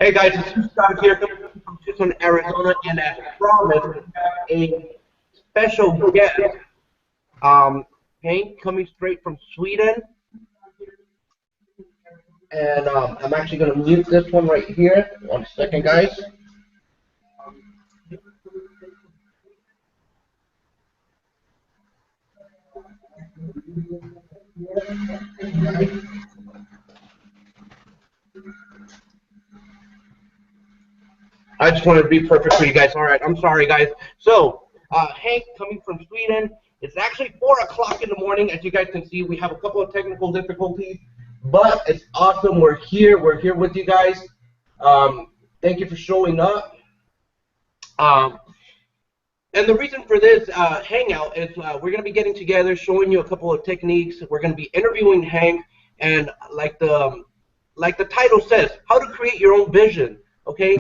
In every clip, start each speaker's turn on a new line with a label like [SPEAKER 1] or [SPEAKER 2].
[SPEAKER 1] Hey guys, it's Scott here from Tucson, Arizona, and as promised, we have a special guest, um, Hank, coming straight from Sweden, and I'm actually going to mute this one right here. One second, guys. I just wanted to be perfect for you guys. All right, I'm sorry, guys. So, Hank coming from Sweden. It's actually 4 o'clock in the morning. As you guys can see, we have a couple of technical difficulties, but it's awesome. We're here. We're here with you guys. Thank you for showing up. Um, and the reason for this hangout is we're going to be getting together, showing you a couple of techniques. We're going to be interviewing Hank, and like the title says, how to create your own vision. Okay,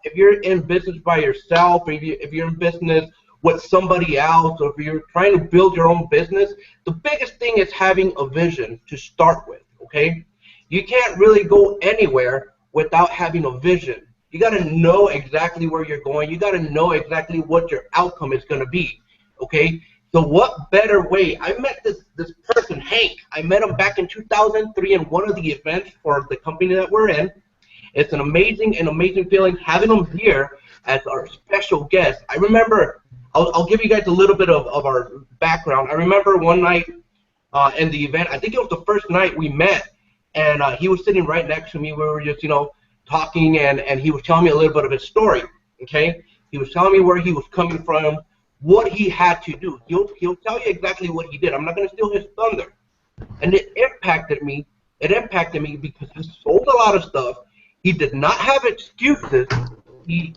[SPEAKER 1] if you're in business by yourself, if you're in business with somebody else, or if you're trying to build your own business, the biggest thing is having a vision to start with. Okay, you can't really go anywhere without having a vision. You got to know exactly where you're going. You got to know exactly what your outcome is going to be. Okay, so what better way? I met this person, Hank. I met him back in 2003 in one of the events for the company that we're in. It's an amazing feeling having him here as our special guest. I remember, I'll give you guys a little bit of our background. I remember one night in the event, I think it was the first night we met, and he was sitting right next to me. We were just, talking, and he was telling me a little bit of his story, okay? He was telling me where he was coming from, what he had to do. He'll tell you exactly what he did. I'm not going to steal his thunder. And it impacted me. It impacted me because he sold a lot of stuff. He did not have excuses. He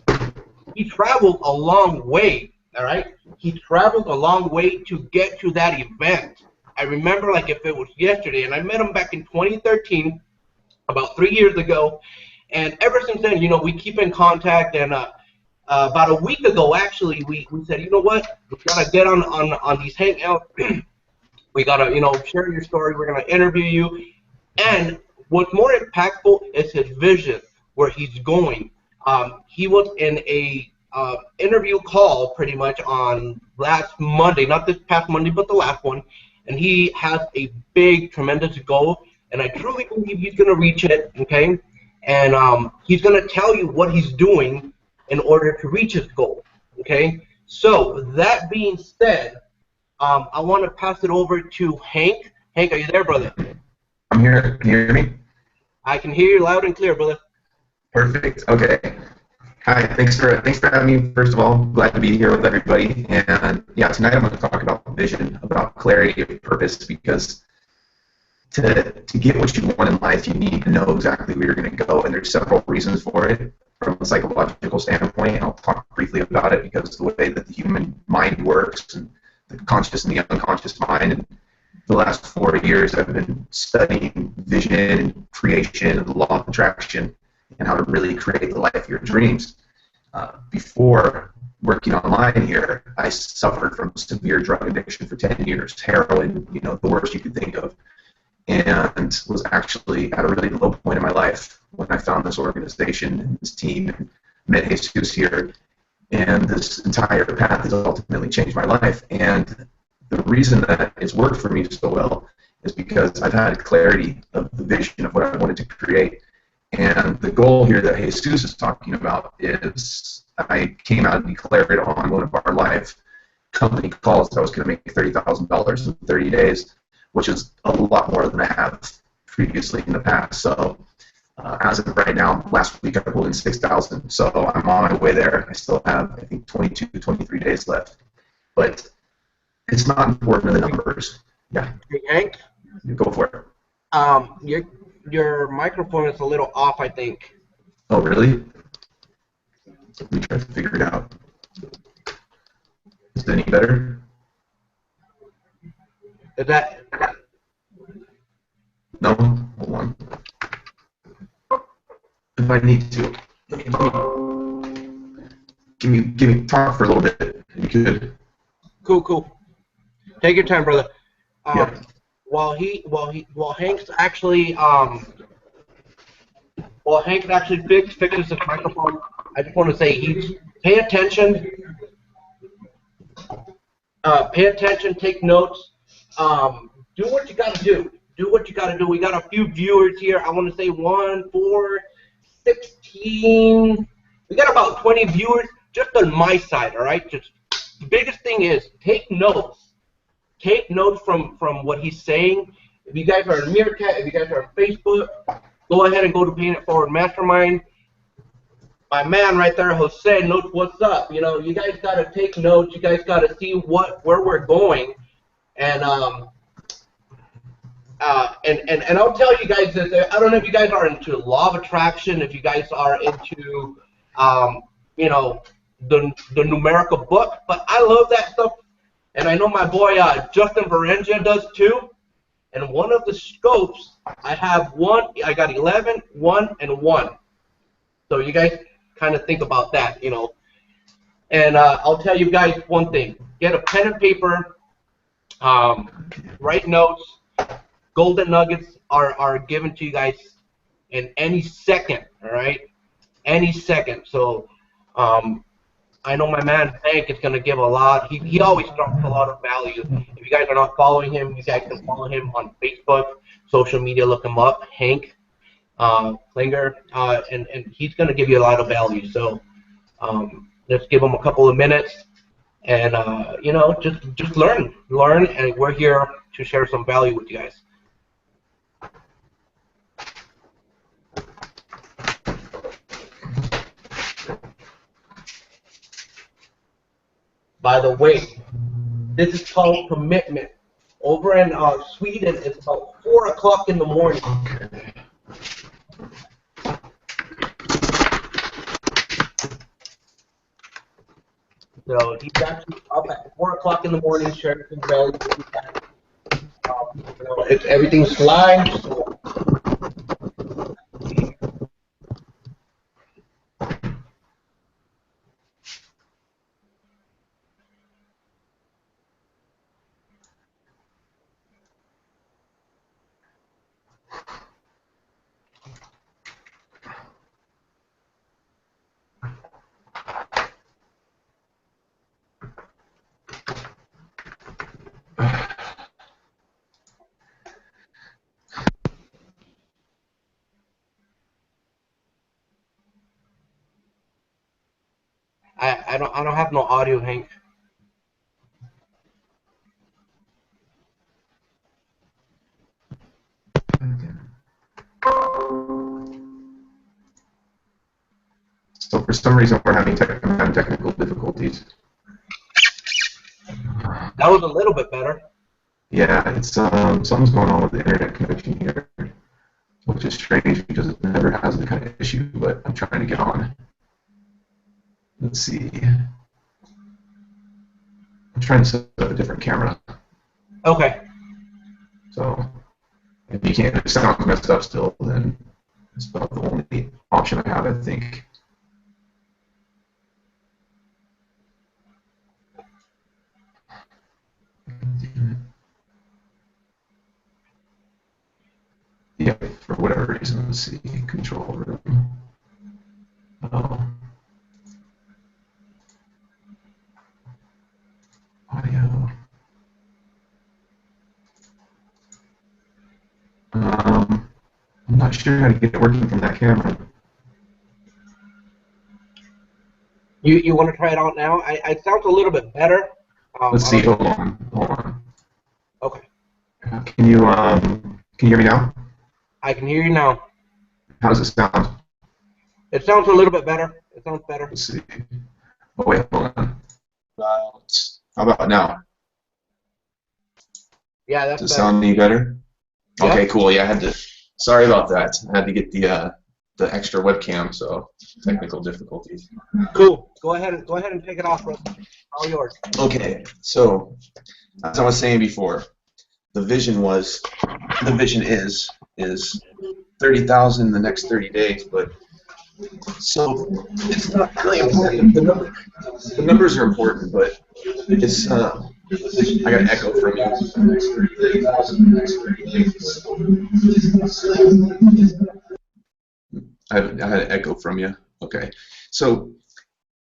[SPEAKER 1] he traveled a long way. All right, he traveled a long way to get to that event. I remember like if it was yesterday, and I met him back in 2013, about 3 years ago, and ever since then, we keep in contact. And about a week ago, actually, we said, you know what, we gotta get on these hangouts. We gotta, share your story. We're gonna interview you. And what's more impactful is his vision, where he's going. He was in a interview call pretty much on last Monday, not this past Monday, but the last one, and he has a big, tremendous goal, and I truly believe he's going to reach it, okay? And he's going to tell you what he's doing in order to reach his goal, okay? So that being said, I want to pass it over to Hank. Hank, are you there, brother?
[SPEAKER 2] I'm here. Can you hear me?
[SPEAKER 1] I can hear you loud and clear, brother.
[SPEAKER 2] Perfect. Okay. Hi. Thanks for having me. First of all, glad to be here with everybody. And yeah, tonight I'm going to talk about vision, about clarity of purpose, because to get what you want in life, you need to know exactly where you're going to go, and there's several reasons for it. From a psychological standpoint, I'll talk briefly about it because the way that the human mind works, and the conscious and the unconscious mind. And the last 4 years, I've been studying vision and creation and the law of attraction and how to really create the life of your dreams. Before working online here, I suffered from severe drug addiction for 10 years, heroin, the worst you could think of, and was actually at a really low point in my life when I found this organization and this team and met Jesus here. And this entire path has ultimately changed my life. And the reason that it's worked for me so well is because I've had clarity of the vision of what I wanted to create. And the goal here that Jesus is talking about is I came out and declared on one of our live company calls that I was going to make $30,000 in 30 days, which is a lot more than I have previously in the past. So as of right now, last week I pulled in 6,000. So I'm on my way there. I still have, I think, 22, 23 days left. But it's not important in the numbers. Yeah.
[SPEAKER 1] Hey, Hank?
[SPEAKER 2] Go for it.
[SPEAKER 1] Your microphone is a little off, I think.
[SPEAKER 2] Oh, really? Let me try to figure it out. Is it any better?
[SPEAKER 1] Is that...
[SPEAKER 2] No? Hold on. If I need to. Give me talk for a little bit. You could.
[SPEAKER 1] Cool. Take your time, brother.
[SPEAKER 2] Yeah.
[SPEAKER 1] While Hank's actually Well, Hank actually fixes his microphone. I just want to say, pay attention. Pay attention. Take notes. Do what you got to do. Do what you got to do. We got a few viewers here. I want to say 1, 4, 16. We got about 20 viewers just on my side. All right. Just the biggest thing is take notes. Take notes from what he's saying. If you guys are on Meerkat, if you guys are on Facebook, go ahead and go to Paying It Forward Mastermind. My man right there, Jose, knows what's up. You know, you guys got to take notes. You guys got to see where we're going. And I'll tell you guys this. I don't know if you guys are into law of attraction, if you guys are into, you know, the numerical book, but I love that stuff. And I know my boy Justin Varenja does too. And one of the scopes, I have I got 11, 1, and 1. So you guys kind of think about that, you know. And I'll tell you guys one thing. Get a pen and paper, write notes. Golden nuggets are given to you guys in any second, all right? Any second. So I know my man Hank is going to give a lot. He always drops a lot of value. If you guys are not following him, you guys can follow him on Facebook, social media, look him up, Hank Klinger, and he's going to give you a lot of value. So let's give him a couple of minutes, and you know, just learn, and we're here to share some value with you guys. By the way, this is called commitment. Over in Sweden, it's about 4 o'clock in the morning.
[SPEAKER 2] Okay.
[SPEAKER 1] So he's actually up at 4 o'clock in the morning sharing some value with you guys. You know, everything's live. So I don't have no audio, Hank.
[SPEAKER 2] So for some reason we're having technical difficulties.
[SPEAKER 1] That was a little bit better.
[SPEAKER 2] Yeah, it's something's going on with the internet connection here, which is strange because it never has the kind of issue. But I'm trying to get on. Let's see. I'm trying to set up a different camera.
[SPEAKER 1] Okay.
[SPEAKER 2] So if you can't, if it sounds messed up still, then it's about the only option I have, I think. Yeah, for whatever reason, let's see, control room. Audio. I'm not sure how to get it working from that camera.
[SPEAKER 1] You want to try it out now? It sounds a little bit better.
[SPEAKER 2] Let's see. Hold on.
[SPEAKER 1] Okay.
[SPEAKER 2] Can you hear me now?
[SPEAKER 1] I can hear you now.
[SPEAKER 2] How does it sound?
[SPEAKER 1] It sounds a little bit better. It sounds better.
[SPEAKER 2] Let's see. Oh wait, hold on. How about now?
[SPEAKER 1] Yeah, that's
[SPEAKER 2] Does it
[SPEAKER 1] better.
[SPEAKER 2] sound any better?
[SPEAKER 1] Yeah.
[SPEAKER 2] Okay, cool. Yeah, I had to. Sorry about that. I had to get the extra webcam, so technical difficulties.
[SPEAKER 1] Cool. Go ahead and take it off, bro. All yours.
[SPEAKER 2] Okay, so as I was saying before, the vision is 30,000 in the next 30 days, but so it's not really important. The numbers are important, but it's I got an echo from you. I had an echo from you. Okay. So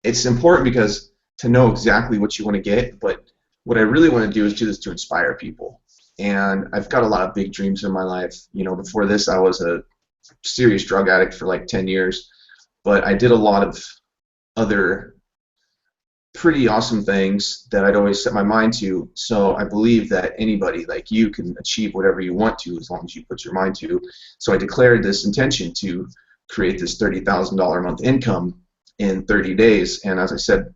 [SPEAKER 2] it's important because to know exactly what you want to get, but what I really want to do is do this to inspire people. And I've got a lot of big dreams in my life. You know, before this, I was a serious drug addict for like 10 years, but I did a lot of other pretty awesome things that I'd always set my mind to. So I believe that anybody like you can achieve whatever you want to as long as you put your mind to. So I declared this intention to create this $30,000 a month income in 30 days. And as I said,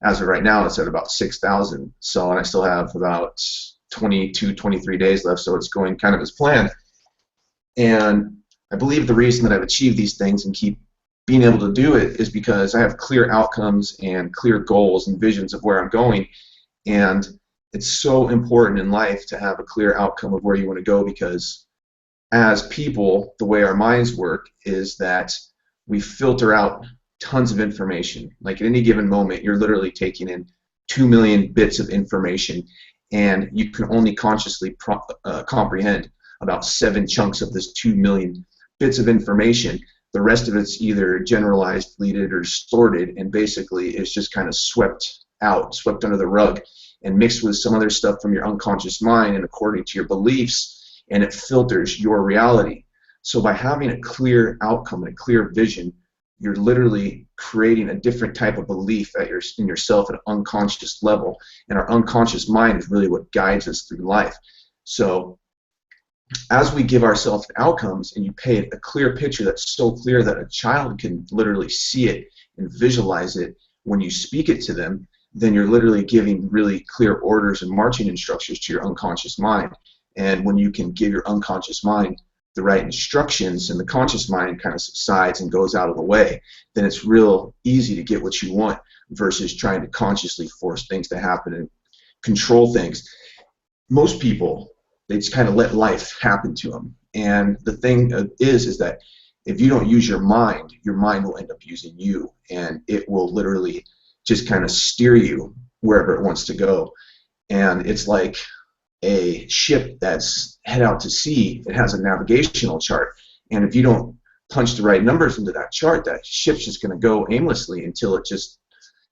[SPEAKER 2] as of right now, it's at about 6,000. So, and I still have about 22, 23 days left. So it's going kind of as planned. And I believe the reason that I've achieved these things and keep being able to do it is because I have clear outcomes and clear goals and visions of where I'm going. And it's so important in life to have a clear outcome of where you want to go, because as people, the way our minds work is that we filter out tons of information. Like at any given moment, you're literally taking in 2 million bits of information, and you can only consciously comprehend about 7 chunks of this 2 million bits of information. The rest of it's either generalized, deleted, or distorted, and basically it's just kind of swept out, swept under the rug, and mixed with some other stuff from your unconscious mind and according to your beliefs, and it filters your reality. So by having a clear outcome and a clear vision, you're literally creating a different type of belief in yourself at an unconscious level, and our unconscious mind is really what guides us through life. So as we give ourselves outcomes and you paint a clear picture that's so clear that a child can literally see it and visualize it when you speak it to them, then you're literally giving really clear orders and marching instructions to your unconscious mind. And when you can give your unconscious mind the right instructions and the conscious mind kind of subsides and goes out of the way, then it's real easy to get what you want versus trying to consciously force things to happen and control things. Most people, they just kind of let life happen to them. And the thing is that if you don't use your mind will end up using you, and it will literally just kind of steer you wherever it wants to go. And it's like a ship that's head out to sea. It has a navigational chart, and if you don't punch the right numbers into that chart, that ship's just going to go aimlessly until it just,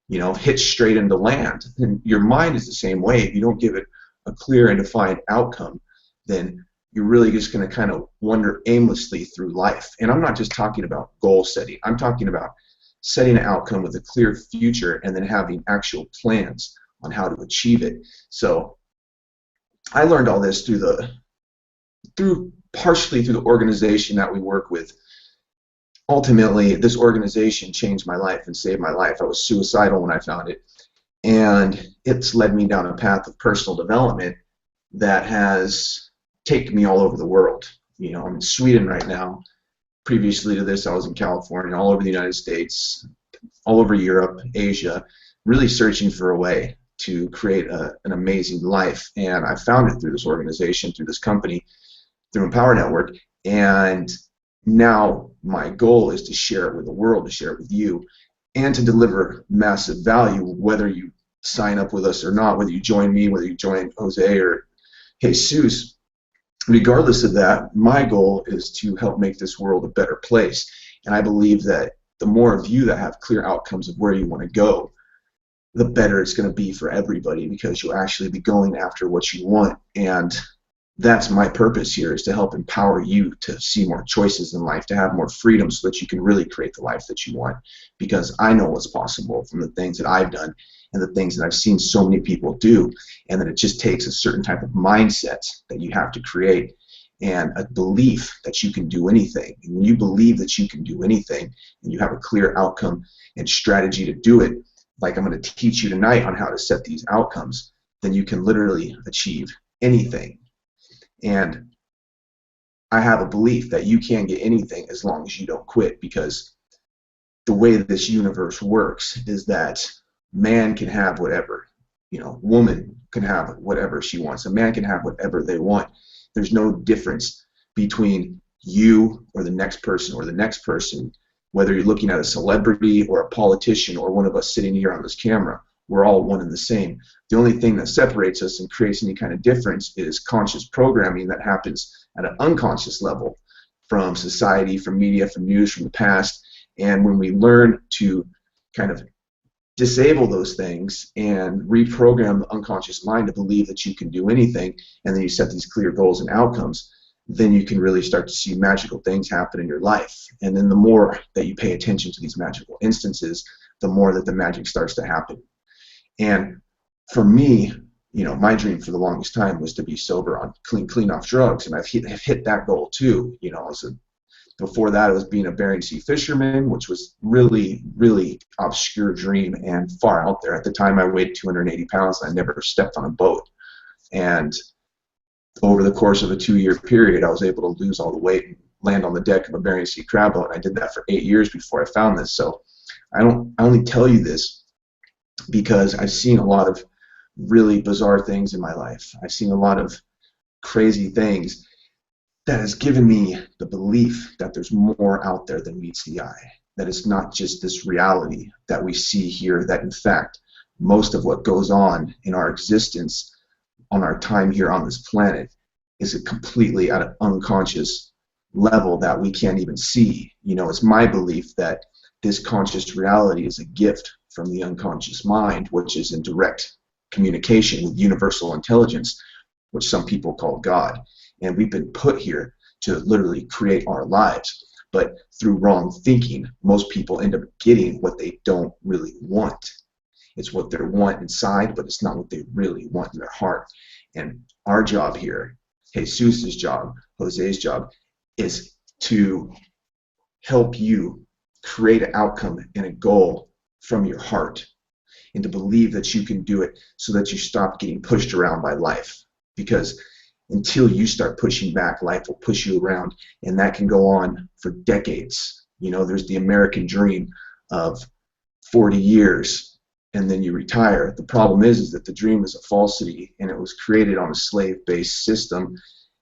[SPEAKER 2] you know, hits straight into land. And your mind is the same way. If you don't give it a clear and defined outcome, then you're really just going to kind of wander aimlessly through life. And I'm not just talking about goal setting. I'm talking about setting an outcome with a clear future and then having actual plans on how to achieve it. So I learned all this partially through the organization that we work with. Ultimately, this organization changed my life and saved my life. I was suicidal when I found it, and it's led me down a path of personal development that has taken me all over the world. You know, I'm in Sweden right now. Previously to this, I was in California, all over the United States, all over Europe, Asia, really searching for a way to create an amazing life. And I found it through this organization, through this company, through Empower Network. And now my goal is to share it with the world, to share it with you, and to deliver massive value, whether you sign up with us or not, whether you join me, whether you join Jose or Jesus. Regardless of that, my goal is to help make this world a better place. And I believe that the more of you that have clear outcomes of where you want to go, the better it's going to be for everybody, because you'll actually be going after what you want. And that's my purpose here, is to help empower you to see more choices in life, to have more freedom so that you can really create the life that you want. Because I know what's possible from the things that I've done and the things that I've seen so many people do, and that it just takes a certain type of mindset that you have to create and a belief that you can do anything. And when you believe that you can do anything and you have a clear outcome and strategy to do it, like I'm going to teach you tonight on how to set these outcomes, then you can literally achieve anything. And I have a belief that you can get anything as long as you don't quit, because the way that this universe works is that man can have whatever, you know, woman can have whatever she wants, a man can have whatever they want. There's no difference between you or the next person, whether you're looking at a celebrity or a politician or one of us sitting here on this camera. We're all one and the same. The only thing that separates us and creates any kind of difference is conscious programming that happens at an unconscious level. from society, from media, from news, from the past. And when we learn to kind of disable those things and reprogram the unconscious mind to believe that you can do anything, and then you set these clear goals and outcomes, then you can really start to see magical things happen in your life. And then the more that you pay attention to these magical instances, the more that the magic starts to happen. And for me, you know, my dream for the longest time was to be sober, on clean off drugs, and I've hit that goal too. You know, before that, it was being a Bering Sea fisherman, which was really, really obscure dream and far out there. At the time, I weighed 280 pounds, and I never stepped on a boat. And over the course of a 2-year period, I was able to lose all the weight and land on the deck of a Bering Sea crab boat. And I did that for 8 years before I found this. So I only tell you this because I've seen a lot of really bizarre things in my life. I've seen a lot of crazy things that has given me the belief that there's more out there than meets the eye, that it's not just this reality that we see here, that in fact most of what goes on in our existence, on our time here on this planet, is a completely at an unconscious level that we can't even see. You know, it's my belief that this conscious reality is a gift from the unconscious mind, which is in direct communication with universal intelligence, which some people call God. And we've been put here to literally create our lives. But through wrong thinking, most people end up getting what they don't really want. It's what they want inside, but it's not what they really want in their heart. And our job here, Jesus' job, Jose's job, is to help you create an outcome and a goal from your heart, and to believe that you can do it so that you stop getting pushed around by life. Because until you start pushing back, life will push you around, and that can go on for decades. You know, there's the American dream of 40 years and then you retire. The problem is that the dream is a falsity, and it was created on a slave-based system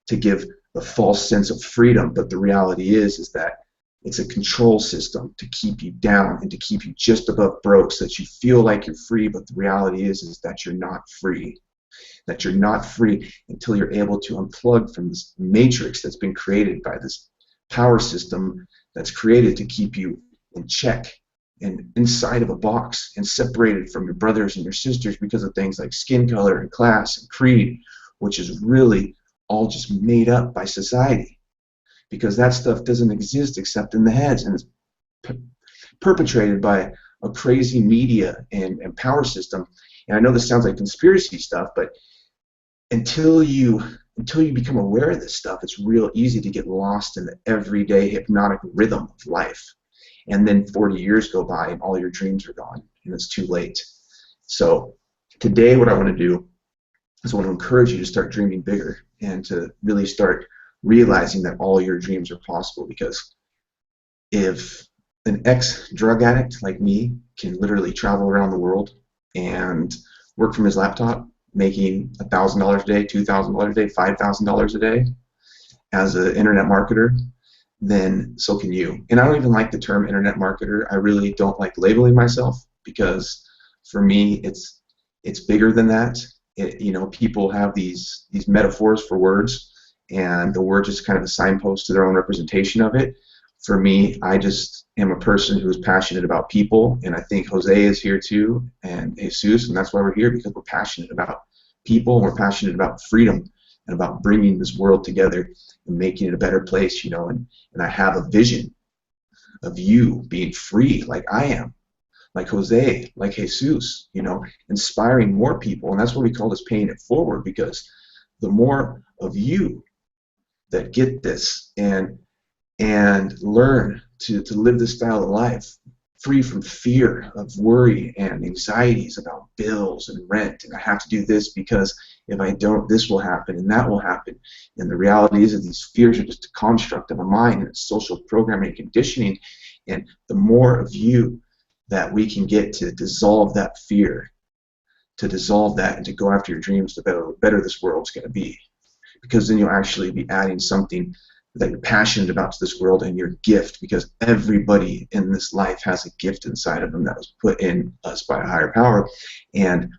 [SPEAKER 2] to give a false sense of freedom. But the reality is that it's a control system to keep you down and to keep you just above broke, so that you feel like you're free, but the reality is that you're not free. That you're not free until you're able to unplug from this matrix that's been created by this power system that's created to keep you in check and inside of a box and separated from your brothers and your sisters because of things like skin color and class and creed, which is really all just made up by society, because that stuff doesn't exist except in the heads, and it's perpetrated by a crazy media and power system. And I know this sounds like conspiracy stuff, but until you become aware of this stuff, it's real easy to get lost in the everyday hypnotic rhythm of life. And then 40 years go by and all your dreams are gone, and it's too late. So today what I want to do is I want to encourage you to start dreaming bigger and to really start realizing that all your dreams are possible. Because if an ex-drug addict like me can literally travel around the world and work from his laptop, making $1,000 a day, $2,000 a day, $5,000 a day as an internet marketer, then so can you. And I don't even like the term internet marketer. I really don't like labeling myself, because for me it's bigger than that. You know, people have these metaphors for words, and the word is kind of a signpost to their own representation of it. For me, I just am a person who is passionate about people, and I think Jose is here too, and Jesus, and that's why we're here, because we're passionate about people, and we're passionate about freedom and about bringing this world together and making it a better place, you know. And I have a vision of you being free like I am, like Jose, like Jesus, you know, inspiring more people. And that's what we call this paying it forward, because the more of you that get this and learn to live this style of life free from fear of worry and anxieties about bills and rent, and I have to do this because if I don't, this will happen and that will happen. And the reality is that these fears are just a construct of a mind, and it's social programming and conditioning. And the more of you that we can get to dissolve that fear, to dissolve that, and to go after your dreams, the better this world's going to be. Because then you'll actually be adding something that you're passionate about to this world, and your gift, because everybody in this life has a gift inside of them that was put in us by a higher power. And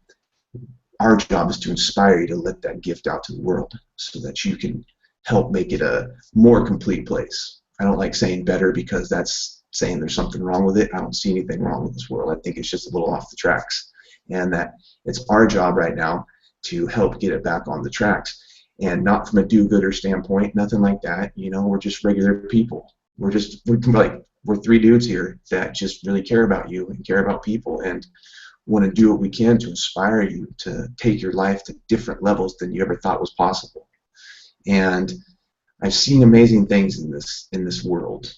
[SPEAKER 2] our job is to inspire you to let that gift out to the world, so that you can help make it a more complete place. I don't like saying better because that's saying there's something wrong with it. I don't see anything wrong with this world. I think it's just a little off the tracks, and that it's our job right now to help get it back on the tracks, and not from a do-gooder standpoint, nothing like that. You know, we're just regular people. We're three dudes here that just really care about you and care about people and want to do what we can to inspire you to take your life to different levels than you ever thought was possible. And I've seen amazing things in this world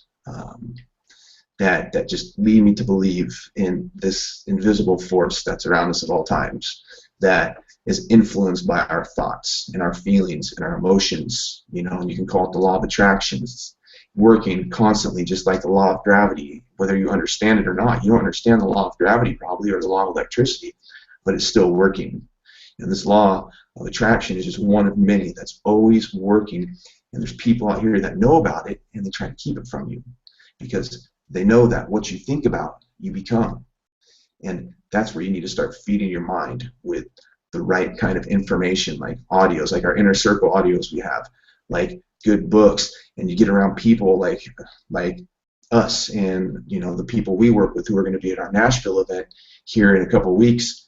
[SPEAKER 2] that just lead me to believe in this invisible force that's around us at all times, that is influenced by our thoughts and our feelings and our emotions. You know, and you can call it the law of attraction. It's working constantly, just like the law of gravity, whether you understand it or not. You don't understand the law of gravity probably, or the law of electricity, but it's still working. And this law of attraction is just one of many that's always working. And there's people out here that know about it, and they try to keep it from you because they know that what you think about, you become. And that's where you need to start feeding your mind with the right kind of information, like audios, like our inner circle audios we have, like good books, and you get around people like us and, you know, the people we work with who are going to be at our Nashville event here in a couple of weeks.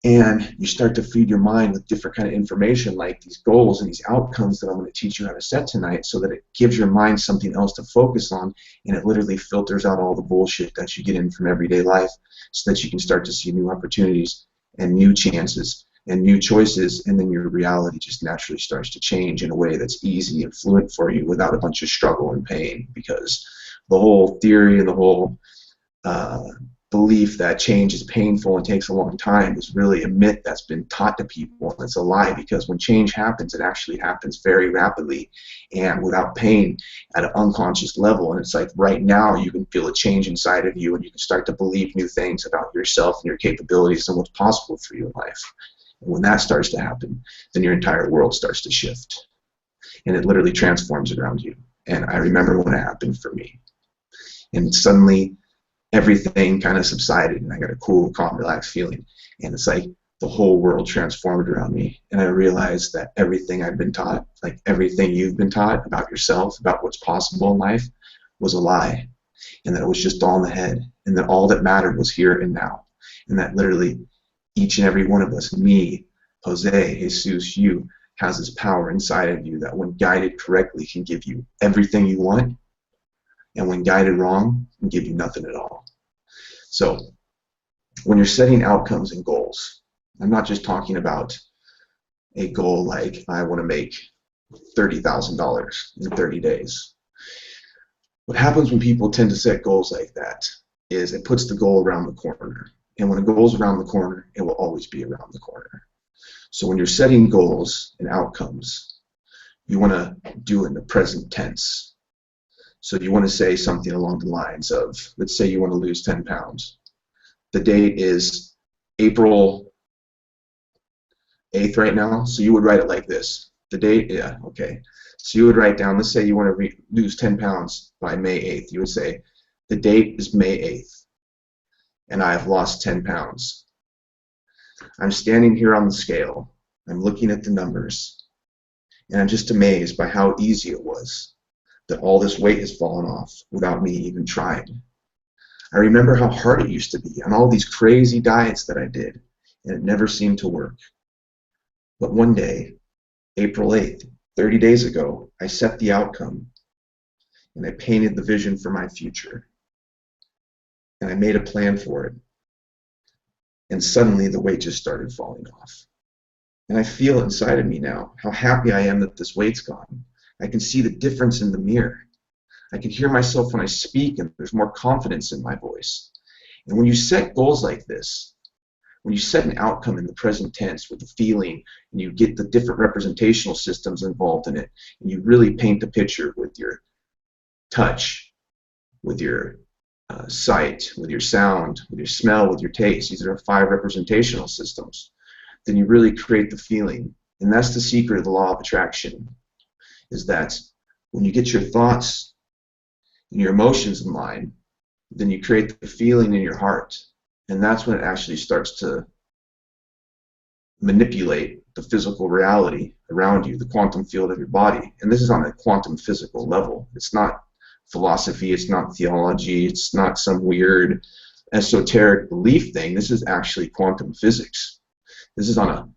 [SPEAKER 2] And you start to feed your mind with different kind of information, like these goals and these outcomes that I'm going to teach you how to set tonight, so that it gives your mind something else to focus on, and it literally filters out all the bullshit that you get in from everyday life, so that you can start to see new opportunities and new chances and new choices, and then your reality just naturally starts to change in a way that's easy and fluent for you without a bunch of struggle and pain. Because the whole theory and the whole belief that change is painful and takes a long time is really a myth that's been taught to people, and it's a lie, because when change happens, it actually happens very rapidly and without pain at an unconscious level. And it's like right now you can feel a change inside of you, and you can start to believe new things about yourself and your capabilities and what's possible for you in life. And when that starts to happen, then your entire world starts to shift, and it literally transforms around you. And I remember when it happened for me, and suddenly everything kind of subsided, and I got a cool, calm, relaxed feeling. And it's like the whole world transformed around me. And I realized that everything I'd been taught, like everything you've been taught about yourself, about what's possible in life, was a lie. And that it was just all in the head. And that all that mattered was here and now. And that literally each and every one of us, me, Jose, Jesus, you, has this power inside of you that when guided correctly can give you everything you want, and when guided wrong, can give you nothing at all. So when you're setting outcomes and goals, I'm not just talking about a goal like I want to make $30,000 in 30 days. What happens when people tend to set goals like that is it puts the goal around the corner. And when a goal is around the corner, it will always be around the corner. So when you're setting goals and outcomes, you want to do it in the present tense. So you want to say something along the lines of, let's say you want to lose 10 pounds. The date is April 8th right now, so you would write it like this. The date, yeah, okay. So you would write down, let's say you want to lose 10 pounds by May 8th. You would say, the date is May 8th, and I have lost 10 pounds. I'm standing here on the scale. I'm looking at the numbers, and I'm just amazed by how easy it was that all this weight has fallen off without me even trying. I remember how hard it used to be on all these crazy diets that I did, and it never seemed to work. But one day, April 8th, 30 days ago, I set the outcome, and I painted the vision for my future, and I made a plan for it, and suddenly the weight just started falling off. And I feel inside of me now how happy I am that this weight's gone. I can see the difference in the mirror. I can hear myself when I speak, and there's more confidence in my voice. And when you set goals like this, when you set an outcome in the present tense with a feeling, and you get the different representational systems involved in it, and you really paint the picture with your touch, with your sight, with your sound, with your smell, with your taste. These are 5 representational systems. Then you really create the feeling. And that's the secret of the law of attraction, is that when you get your thoughts and your emotions in line, then you create the feeling in your heart. And that's when it actually starts to manipulate the physical reality around you, the quantum field of your body. And this is on a quantum physical level. It's not philosophy, it's not theology, it's not some weird esoteric belief thing. This is actually quantum physics. This is on a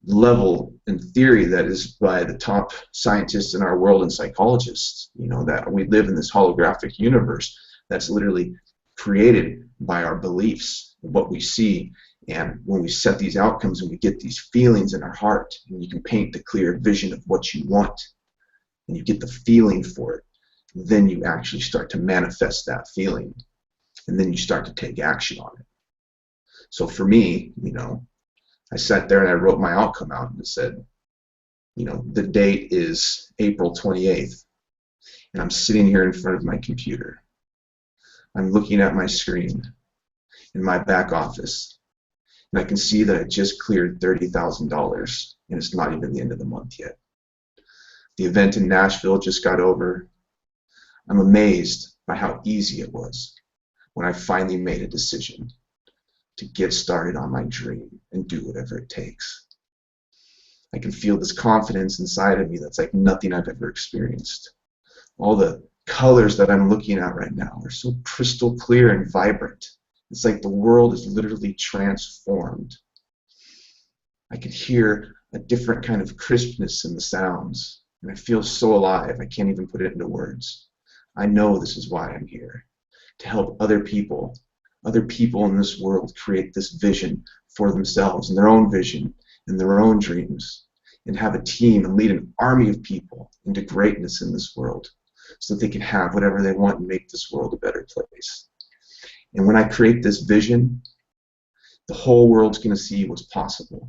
[SPEAKER 2] level and theory that is by the top scientists in our world and psychologists, that we live in this holographic universe that's literally created by our beliefs, what we see. And when we set these outcomes and we get these feelings in our heart, and you can paint the clear vision of what you want, and you get the feeling for it, then you actually start to manifest that feeling, and then you start to take action on it. So for me, I sat there and I wrote my outcome out, and it said, the date is April 28th, and I'm sitting here in front of my computer. I'm looking at my screen in my back office, and I can see that I just cleared $30,000, and it's not even the end of the month yet. The event in Nashville just got over. I'm amazed by how easy it was when I finally made a decision to get started on my dream and do whatever it takes. I can feel this confidence inside of me that's like nothing I've ever experienced. All the colors that I'm looking at right now are so crystal clear and vibrant. It's like the world is literally transformed. I can hear a different kind of crispness in the sounds, and I feel so alive I can't even put it into words. I know this is why I'm here, to help other people in this world create this vision for themselves and their own vision and their own dreams, and have a team and lead an army of people into greatness in this world so that they can have whatever they want and make this world a better place. And when I create this vision, the whole world's going to see what's possible.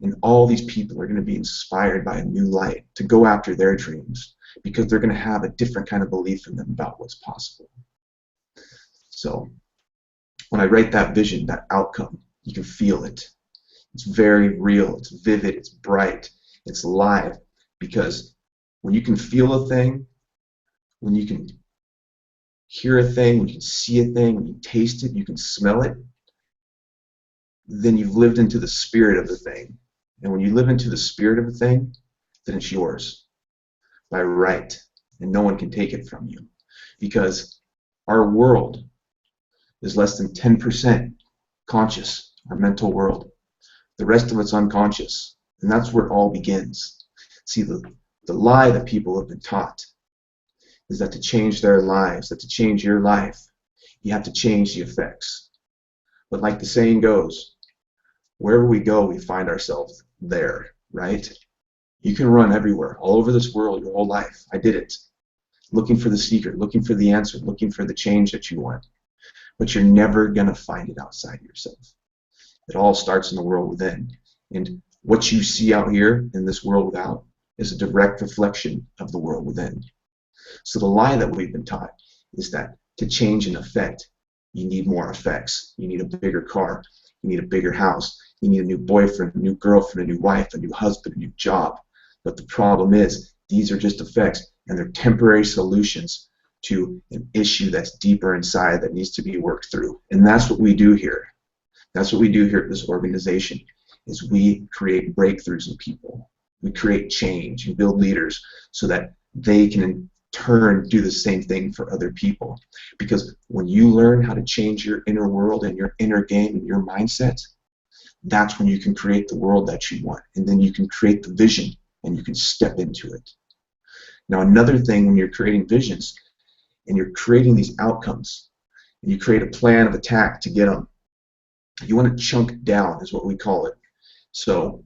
[SPEAKER 2] And all these people are going to be inspired by a new light to go after their dreams, because they're going to have a different kind of belief in them about what's possible. So when I write that vision, that outcome, you can feel it. It's very real, it's vivid, it's bright, it's live, because when you can feel a thing, when you can hear a thing, when you can see a thing, when you taste it, you can smell it, then you've lived into the spirit of the thing. And when you live into the spirit of a thing, then it's yours by right, and no one can take it from you, because our world is less than 10% conscious, our mental world. The rest of it's unconscious, and that's where it all begins. See, the lie that people have been taught is that to change their lives, that to change your life, you have to change the effects. But like the saying goes, wherever we go, we find ourselves there, right? You can run everywhere, all over this world, your whole life. I did it. Looking for the secret, looking for the answer, looking for the change that you want. But you're never going to find it outside yourself. It all starts in the world within. And what you see out here in this world without is a direct reflection of the world within. So the lie that we've been taught is that to change an effect, you need more effects. You need a bigger car. You need a bigger house. You need a new boyfriend, a new girlfriend, a new wife, a new husband, a new job. But the problem is, these are just effects, and they're temporary solutions to an issue that's deeper inside that needs to be worked through. And that's what we do here. That's what we do here at this organization, is we create breakthroughs in people. We create change and build leaders so that they can in turn do the same thing for other people. Because when you learn how to change your inner world and your inner game and your mindset, that's when you can create the world that you want. And then you can create the vision and you can step into it. Now, another thing, when you're creating visions and you're creating these outcomes and you create a plan of attack to get them, you want to chunk down, is what we call it. So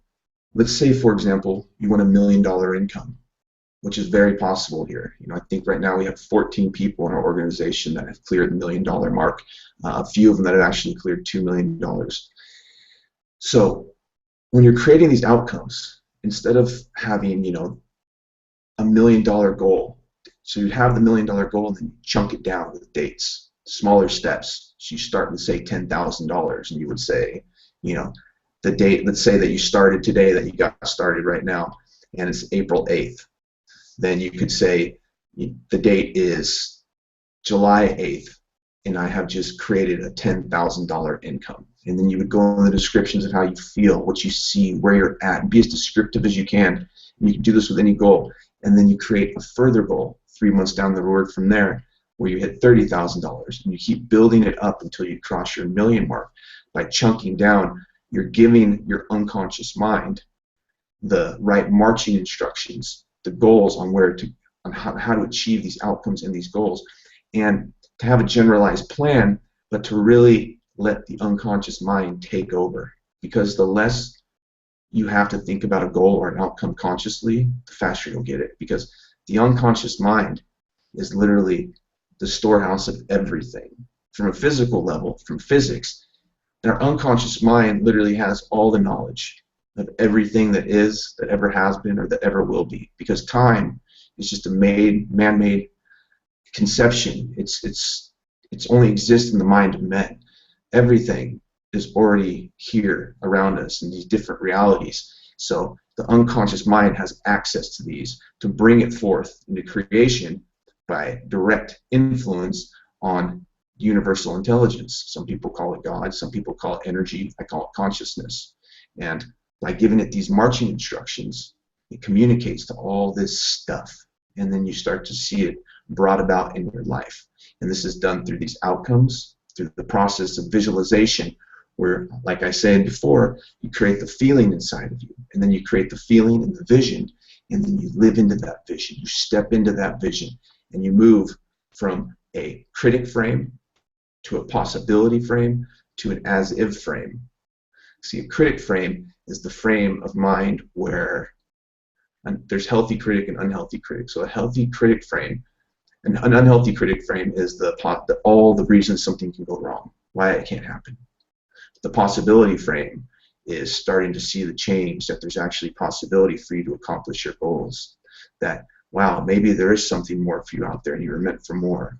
[SPEAKER 2] let's say, for example, you want $1 million income, which is very possible here. I think right now we have 14 people in our organization that have cleared the $1 million mark. A few of them that have actually cleared $2 million. So when you're creating these outcomes, instead of having, $1 million goal, so you have the $1 million goal and then you chunk it down with dates, smaller steps. So you start with, say, $10,000, and you would say, the date, let's say that you started today, that you got started right now, and it's April 8th. Then you could say the date is July 8th, and I have just created a $10,000 income. And then you would go in the descriptions of how you feel, what you see, where you're at, and be as descriptive as you can. And you can do this with any goal. And then you create a further goal 3 months down the road from there where you hit $30,000. And you keep building it up until you cross your million mark. By chunking down, you're giving your unconscious mind the right marching instructions, the goals on how to achieve these outcomes and these goals, and to have a generalized plan, but to really let the unconscious mind take over. Because the less you have to think about a goal or an outcome consciously, the faster you'll get it. Because the unconscious mind is literally the storehouse of everything. From a physical level, from physics, our unconscious mind literally has all the knowledge of everything that is, that ever has been, or that ever will be. Because time is just a man-made conception. It's only exists in the mind of men. Everything is already here around us in these different realities. So the unconscious mind has access to these to bring it forth into creation by direct influence on universal intelligence. Some people call it God, some people call it energy, I call it consciousness. And by giving it these marching instructions, it communicates to all this stuff. And then you start to see it brought about in your life. And this is done through these outcomes, through the process of visualization, where, like I said before, you create the feeling inside of you, and then you create the feeling and the vision, and then you live into that vision. You step into that vision, and you move from a critic frame to a possibility frame to an as-if frame. See, a critic frame is the frame of mind where there's healthy critic and unhealthy critic. So a healthy critic frame, and an unhealthy critic frame is all the reasons something can go wrong, why it can't happen. The possibility frame is starting to see the change, that there's actually possibility for you to accomplish your goals. That, wow, maybe there is something more for you out there and you were meant for more.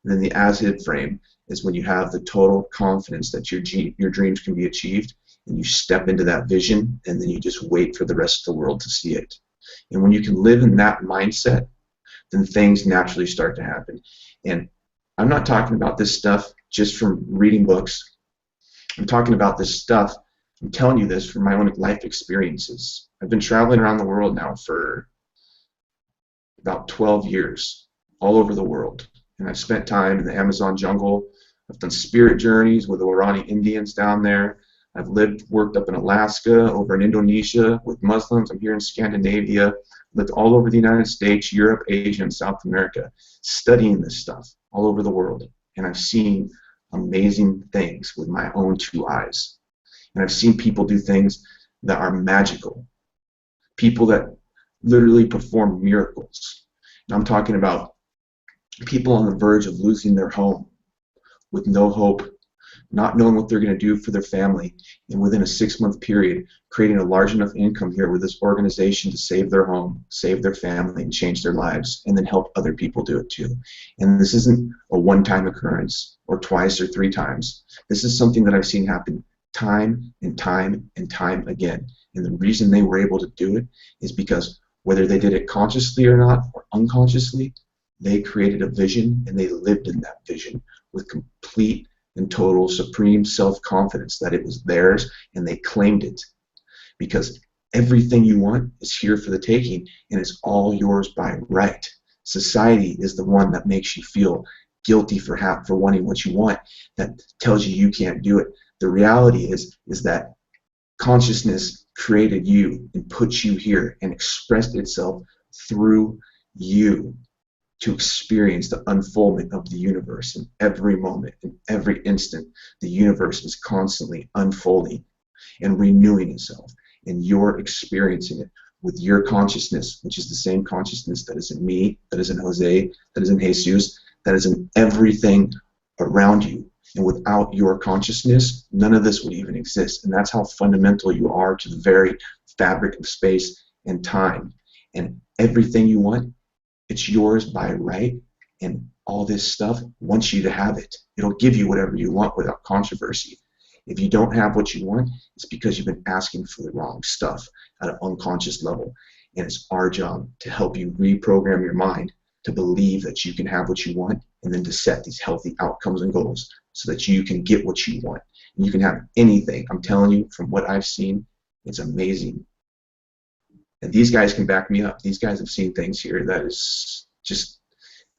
[SPEAKER 2] And then the as-if frame is when you have the total confidence that your dreams can be achieved, and you step into that vision, and then you just wait for the rest of the world to see it. And when you can live in that mindset, then things naturally start to happen. And I'm not talking about this stuff just from reading books. I'm talking about this stuff, I'm telling you this from my own life experiences. I've been traveling around the world now for about 12 years, all over the world. And I've spent time in the Amazon jungle. I've done spirit journeys with the Irani Indians down there. I've worked up in Alaska, over in Indonesia with Muslims. I'm here in Scandinavia. Lived all over the United States, Europe, Asia, and South America, studying this stuff all over the world. And I've seen amazing things with my own two eyes. And I've seen people do things that are magical. People that literally perform miracles. And I'm talking about people on the verge of losing their home with no hope, not knowing what they're going to do for their family, and within a 6-month period, creating a large enough income here with this organization to save their home, save their family, and change their lives, and then help other people do it too. And this isn't a one-time occurrence, or twice or 3 times. This is something that I've seen happen time and time and time again. And the reason they were able to do it is because whether they did it consciously or not, or unconsciously, they created a vision, and they lived in that vision with complete and total supreme self-confidence that it was theirs, and they claimed it. Because everything you want is here for the taking, and it's all yours by right. Society is the one that makes you feel guilty for wanting what you want, that tells you you can't do it. The reality is that consciousness created you and put you here and expressed itself through you to experience the unfoldment of the universe. In every moment, in every instant, the universe is constantly unfolding and renewing itself, and you're experiencing it with your consciousness, which is the same consciousness that is in me, that is in Jose, that is in Jesus, that is in everything around you. And without your consciousness, none of this would even exist. And that's how fundamental you are to the very fabric of space and time. And everything you want, it's yours by right, and all this stuff wants you to have it. It'll give you whatever you want without controversy. If you don't have what you want, it's because you've been asking for the wrong stuff at an unconscious level. And it's our job to help you reprogram your mind to believe that you can have what you want, and then to set these healthy outcomes and goals so that you can get what you want. And you can have anything. I'm telling you, from what I've seen, it's amazing. And these guys can back me up. These guys have seen things here that is just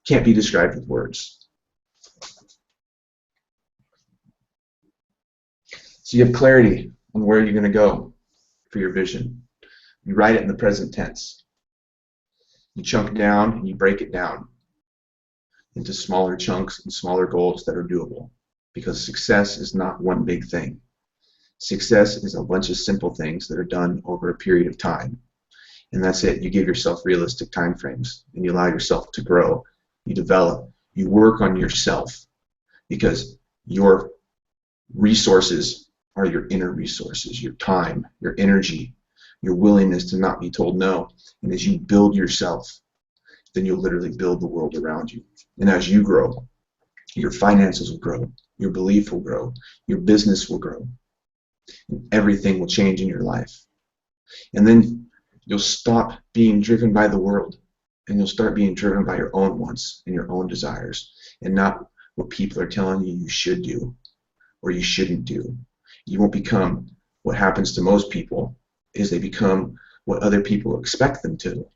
[SPEAKER 2] can't be described with words. So you have clarity on where you're going to go for your vision. You write it in the present tense. You chunk down and you break it down into smaller chunks and smaller goals that are doable. Because success is not one big thing. Success is a bunch of simple things that are done over a period of time. And that's it. You give yourself realistic time frames and you allow yourself to grow. You develop. You work on yourself, because your resources are your inner resources, your time, your energy, your willingness to not be told no. And as you build yourself, then you'll literally build the world around you. And as you grow, your finances will grow, your belief will grow, your business will grow, and everything will change in your life. And then you'll stop being driven by the world, and you'll start being driven by your own wants and your own desires, and not what people are telling you you should do or you shouldn't do. You won't become what happens to most people, is they become what other people expect them to.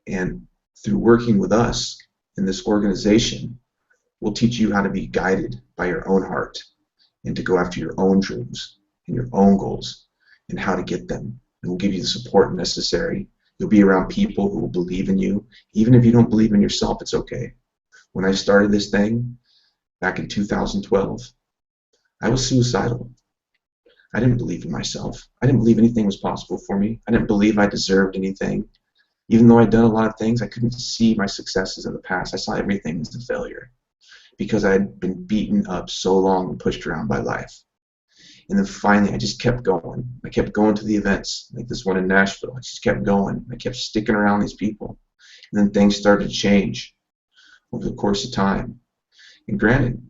[SPEAKER 2] And through working with us in this organization, we'll teach you how to be guided by your own heart and to go after your own dreams and your own goals and how to get them. And we'll give you the support necessary. You'll be around people who will believe in you. Even if you don't believe in yourself, it's okay. When I started this thing back in 2012, I was suicidal. I didn't believe in myself. I didn't believe anything was possible for me. I didn't believe I deserved anything. Even though I'd done a lot of things, I couldn't see my successes in the past. I saw everything as a failure because I had been beaten up so long and pushed around by life. And then finally, I just kept going. I kept going to the events, like this one in Nashville. I just kept going. I kept sticking around these people. And then things started to change over the course of time. And granted,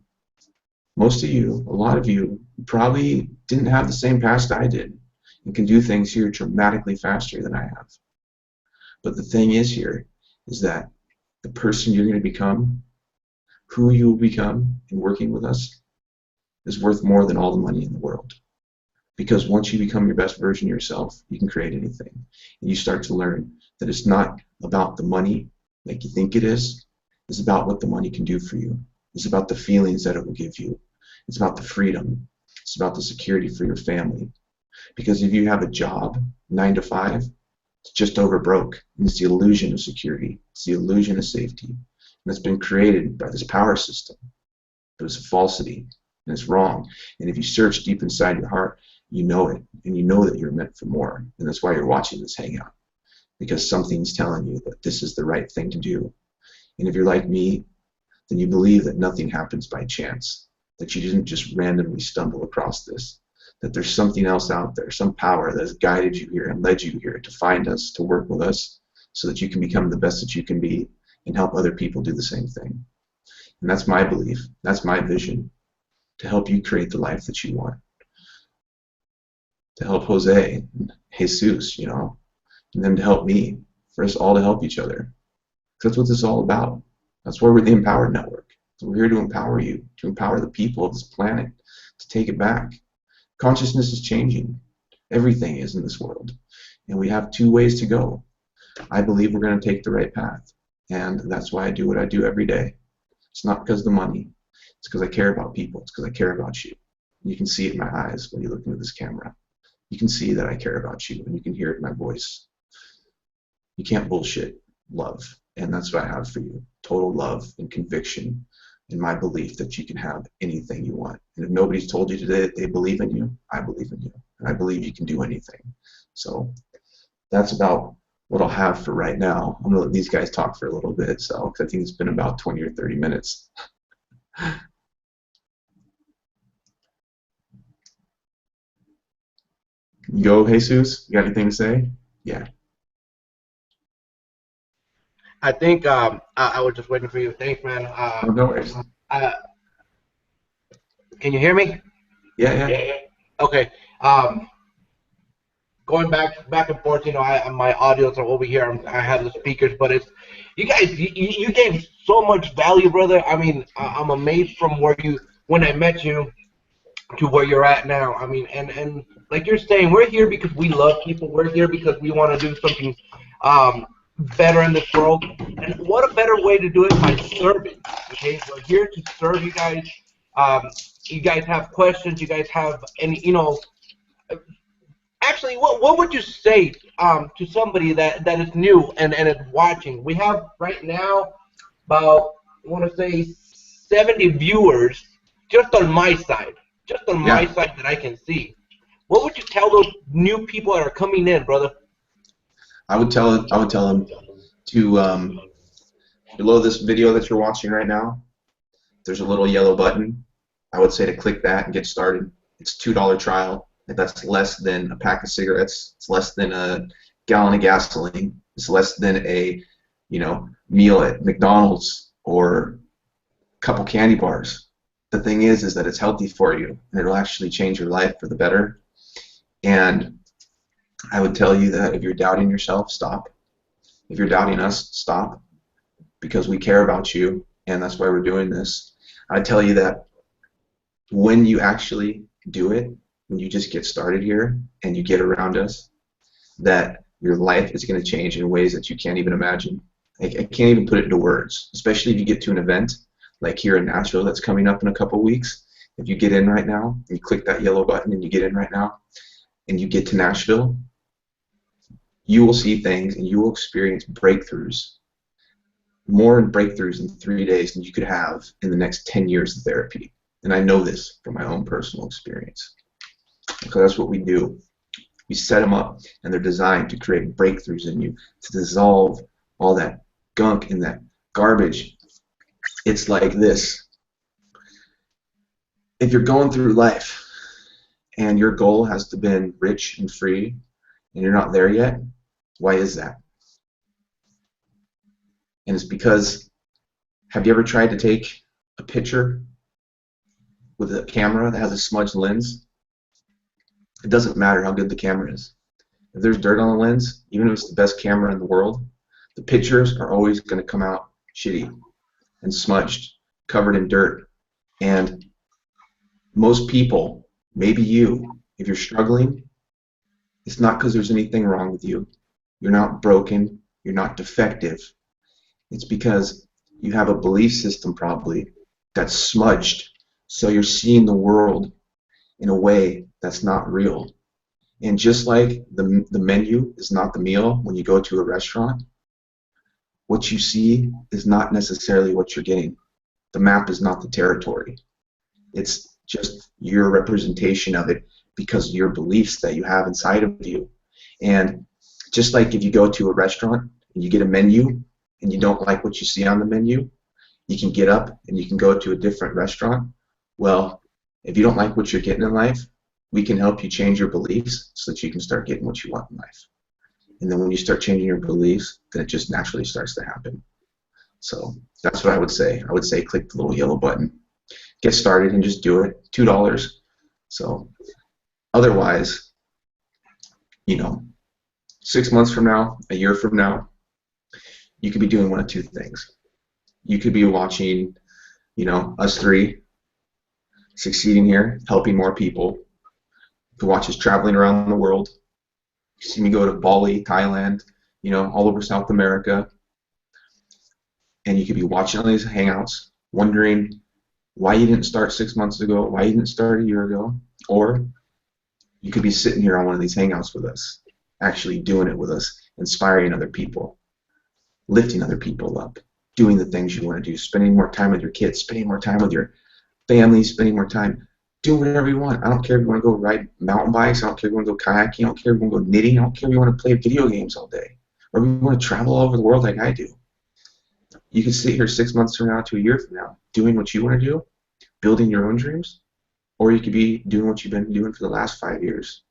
[SPEAKER 2] most of you, a lot of you, probably didn't have the same past I did and can do things here dramatically faster than I have. But the thing is here is that the person you're going to become, who you will become in working with us, is worth more than all the money in the world. Because once you become your best version of yourself, you can create anything. And you start to learn that it's not about the money like you think it is. It's about what the money can do for you. It's about the feelings that it will give you. It's about the freedom. It's about the security for your family. Because if you have a job, 9 to 5, it's just over broke. And it's the illusion of security. It's the illusion of safety. And it's been created by this power system. But it's a falsity. And it's wrong. And if you search deep inside your heart, you know it. And you know that you're meant for more. And that's why you're watching this hangout. Because something's telling you that this is the right thing to do. And if you're like me, then you believe that nothing happens by chance. That you didn't just randomly stumble across this. That there's something else out there, some power that has guided you here and led you here to find us, to work with us, so that you can become the best that you can be and help other people do the same thing. And that's my belief. That's my vision. To help you create the life that you want. To help Jose and Jesus, you know, and them to help me. For us all to help each other. That's what this is all about. That's why we're the Empowered Network. So we're here to empower you, to empower the people of this planet, to take it back. Consciousness is changing. Everything is in this world. And we have 2 ways to go. I believe we're going to take the right path. And that's why I do what I do every day. It's not because of the money. It's because I care about people. It's because I care about you. You can see it in my eyes when you look into this camera. You can see that I care about you, and you can hear it in my voice. You can't bullshit love, and that's what I have for you. Total love and conviction in my belief that you can have anything you want. And if nobody's told you today that they believe in you, I believe in you, and I believe you can do anything. So that's about what I'll have for right now. I'm going to let these guys talk for a little bit, so because I think it's been about 20 or 30 minutes. Yo, Jesus, you got anything to say? Yeah.
[SPEAKER 1] I think I was just waiting for you. Thanks, man.
[SPEAKER 2] Oh, no worries.
[SPEAKER 1] Can you hear me?
[SPEAKER 2] Yeah.
[SPEAKER 1] Okay. Um, going back and forth. You know, my audios are over here. I have the speakers, but it's you guys. You gave so much value, brother. I mean, I'm amazed from where you when I met you to where you're at now. I mean, and like you're saying, we're here because we love people. We're here because we want to do something um, better in this world. And what a better way to do it by serving. Okay, we're here to serve you guys. You guys have questions. You guys have any, you know. Actually, what would you say to somebody that is new and is watching? We have right now about, I want to say, 70 viewers just on my side, just on my
[SPEAKER 2] Yeah,
[SPEAKER 1] side that I can see. What would you tell those new people that are coming in, brother?
[SPEAKER 2] I would tell them to below this video that you're watching right now, there's a little yellow button. I would say to click that and get started. It's $2 trial. That's less than a pack of cigarettes. It's less than a gallon of gasoline. It's less than a, meal at McDonald's or a couple candy bars. The thing is that it's healthy for you, and it'll actually change your life for the better. And I would tell you that if you're doubting yourself, stop. If you're doubting us, stop, because we care about you, and that's why we're doing this. I tell you that when you actually do it, when you just get started here and you get around us, that your life is going to change in ways that you can't even imagine. I can't even put it into words, especially if you get to an event like here in Nashville that's coming up in a couple of weeks. If you get in right now, you click that yellow button and you get in right now, and you get to Nashville, you will see things and you will experience breakthroughs, more breakthroughs in 3 days than you could have in the next 10 years of therapy. And I know this from my own personal experience, because that's what we do. We set them up, and they're designed to create breakthroughs in you, to dissolve all that gunk and that garbage. It's like this. If you're going through life and your goal has to be rich and free, and you're not there yet, why is that? And it's because, have you ever tried to take a picture with a camera that has a smudged lens? It doesn't matter how good the camera is. If there's dirt on the lens, even if it's the best camera in the world, the pictures are always going to come out shitty and smudged, covered in dirt. And most people, maybe you, if you're struggling, it's not because there's anything wrong with you. You're not broken. You're not defective. It's because you have a belief system probably that's smudged, so you're seeing the world in a way that's not real. And just like the menu is not the meal when you go to a restaurant, what you see is not necessarily what you're getting. The map is not the territory. It's just your representation of it because of your beliefs that you have inside of you. And just like if you go to a restaurant and you get a menu and you don't like what you see on the menu, you can get up and you can go to a different restaurant. Well, if you don't like what you're getting in life, we can help you change your beliefs so that you can start getting what you want in life. And then when you start changing your beliefs, then it just naturally starts to happen. So that's what I would say. I would say click the little yellow button. Get started and just do it. $2. So otherwise, 6 months from now, a year from now, you could be doing one of two things. You could be watching, us three succeeding here, helping more people. You could watch us traveling around the world. You see me go to Bali, Thailand, all over South America. And you could be watching all these hangouts, wondering why you didn't start 6 months ago, why you didn't start a year ago. Or you could be sitting here on one of these hangouts with us, actually doing it with us, inspiring other people, lifting other people up, doing the things you want to do, spending more time with your kids, spending more time with your family, spending more time, do whatever you want. I don't care if you want to go ride mountain bikes, I don't care if you want to go kayaking, I don't care if you want to go knitting, I don't care if you want to play video games all day, or if you want to travel all over the world like I do. You can sit here 6 months from now to a year from now doing what you want to do, building your own dreams, or you could be doing what you've been doing for the last 5 years,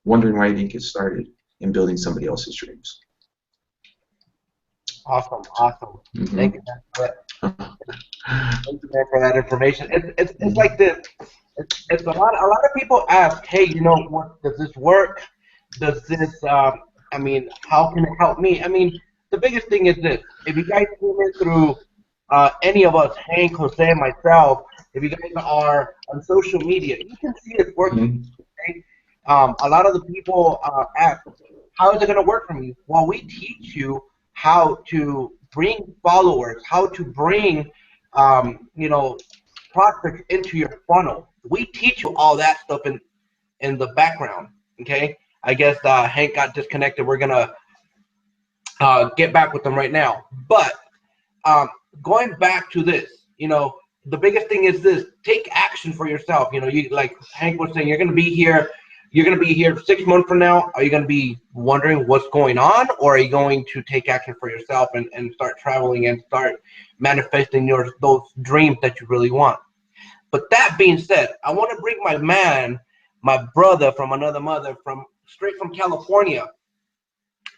[SPEAKER 2] wondering why you didn't get started in building somebody else's dreams.
[SPEAKER 1] Awesome, awesome.
[SPEAKER 2] Mm-hmm.
[SPEAKER 1] Thank you, man, for that. Thank you, man, for that information. It's like this. It's a lot of people ask, hey, what, does this work? does this, I mean, how can it help me? I mean, the biggest thing is this. If you guys came in through any of us, Hank, Jose, myself, if you guys are on social media, you can see it's working.
[SPEAKER 2] Hmm.
[SPEAKER 1] Okay? A lot of the people ask, how is it going to work for me? Well, we teach you how to bring followers, how to bring, you know, prospects into your funnel. We teach you all that stuff in the background. Okay, I guess Hank got disconnected. We're gonna get back with them right now. But um, going back to this, the biggest thing is this: take action for yourself. You like Hank was saying, you're gonna be here. You're gonna be here 6 months from now. Are you gonna be wondering what's going on, or are you going to take action for yourself and start traveling and start manifesting those dreams that you really want? But that being said, I want to bring my brother from another mother, from straight from California.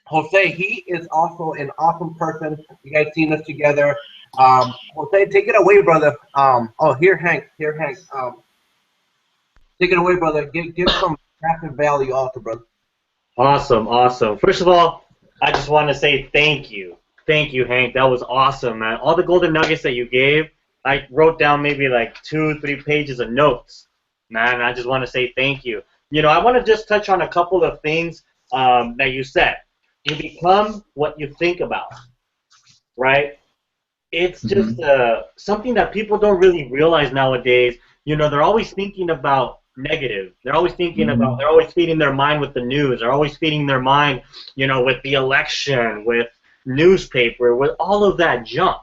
[SPEAKER 1] Jose, he is also an awesome person. You guys seen us together. Jose, take it away, brother. Oh, here, Hank. Here, Hank. Take it away, brother. Give some massive value also, brother.
[SPEAKER 3] Awesome, awesome. First of all, I just want to say thank you. Thank you, Hank. That was awesome, man. All the golden nuggets that you gave, I wrote down maybe like 2, 3 pages of notes, man. I just want to say thank you. I want to just touch on a couple of things that you said. You become what you think about, right? It's just
[SPEAKER 2] Hmm.
[SPEAKER 3] something that people don't really realize nowadays. They're always thinking about negative. They're always thinking about, they're
[SPEAKER 2] Hmm.
[SPEAKER 3] always feeding their mind with the news. They're always feeding their mind, with the election, with newspaper, with all of that junk.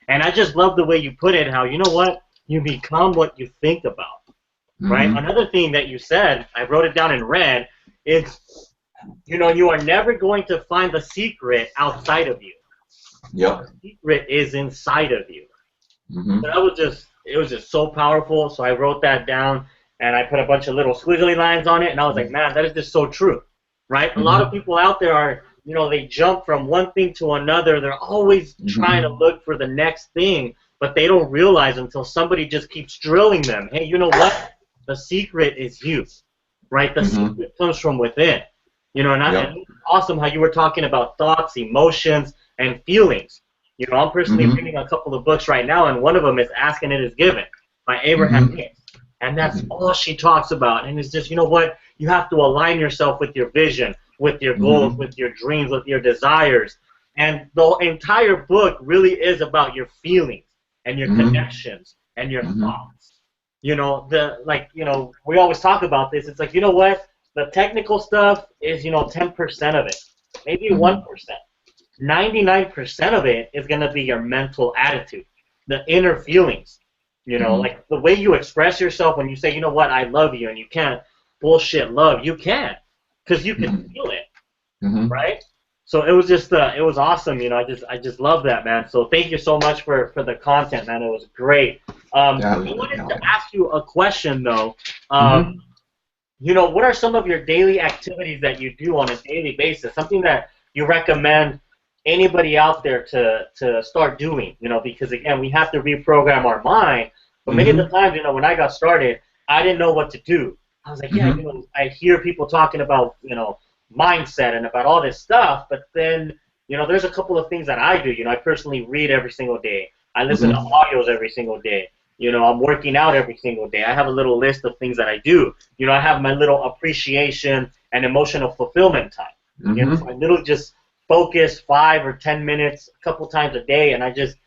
[SPEAKER 3] And I just love the way you put it, how, you know what? You become what you think about, right?
[SPEAKER 2] Hmm.
[SPEAKER 3] Another thing that you said, I wrote it down in red, is, you are never going to find the secret outside of you. The
[SPEAKER 2] Yep.
[SPEAKER 3] secret is inside of you. So
[SPEAKER 2] Hmm.
[SPEAKER 3] that was just, it was just so powerful. So I wrote that down and I put a bunch of little squiggly lines on it, and I was like, man, that is just so true, right? A lot of
[SPEAKER 2] Hmm.
[SPEAKER 3] people out there are, they jump from one thing to another. They're always trying to
[SPEAKER 2] Hmm.
[SPEAKER 3] look for the next thing, but they don't realize until somebody just keeps drilling them. Hey, you know what? The secret is you, right? The
[SPEAKER 2] Hmm.
[SPEAKER 3] secret comes from within. And
[SPEAKER 2] Yep.
[SPEAKER 3] it's awesome how you were talking about thoughts, emotions, and feelings. I'm personally
[SPEAKER 2] Hmm.
[SPEAKER 3] reading a couple of books right now, and one of them is Asking It Is Given by Abraham
[SPEAKER 2] Hmm.
[SPEAKER 3] Hicks. And that's all she talks about. And it's just, you know what? You have to align yourself with your vision, with your goals,
[SPEAKER 2] Hmm.
[SPEAKER 3] with your dreams, with your desires. And the entire book really is about your feelings and your
[SPEAKER 2] Hmm.
[SPEAKER 3] connections and your
[SPEAKER 2] Hmm.
[SPEAKER 3] thoughts. We always talk about this. It's like, you know what? The technical stuff is, 10% of it, maybe
[SPEAKER 2] Hmm.
[SPEAKER 3] 1%. 99% of it is going to be your mental attitude, the inner feelings.
[SPEAKER 2] Hmm.
[SPEAKER 3] Like the way you express yourself when you say, you know what, I love you, and you can't bullshit love. You can, because you can
[SPEAKER 2] Hmm.
[SPEAKER 3] feel it,
[SPEAKER 2] Hmm.
[SPEAKER 3] right? So it was just, it was awesome. I just love that, man. So thank you so much for the content, man. It was great.
[SPEAKER 2] Yeah.
[SPEAKER 3] I wanted to ask you a question though.
[SPEAKER 2] Hmm.
[SPEAKER 3] What are some of your daily activities that you do on a daily basis? Something that you recommend anybody out there to start doing, because again, we have to reprogram our mind. But many of the
[SPEAKER 2] Hmm.
[SPEAKER 3] times, when I got started, I didn't know what to do. I was like, yeah,
[SPEAKER 2] Hmm.
[SPEAKER 3] I hear people talking about, mindset and about all this stuff, but then, there's a couple of things that I do. I personally read every single day. I listen to
[SPEAKER 2] Hmm.
[SPEAKER 3] audios every single day. I'm working out every single day. I have a little list of things that I do. I have my little appreciation and emotional fulfillment time. So I
[SPEAKER 2] Hmm.
[SPEAKER 3] literally just focus 5 or 10 minutes a couple times a day, and I just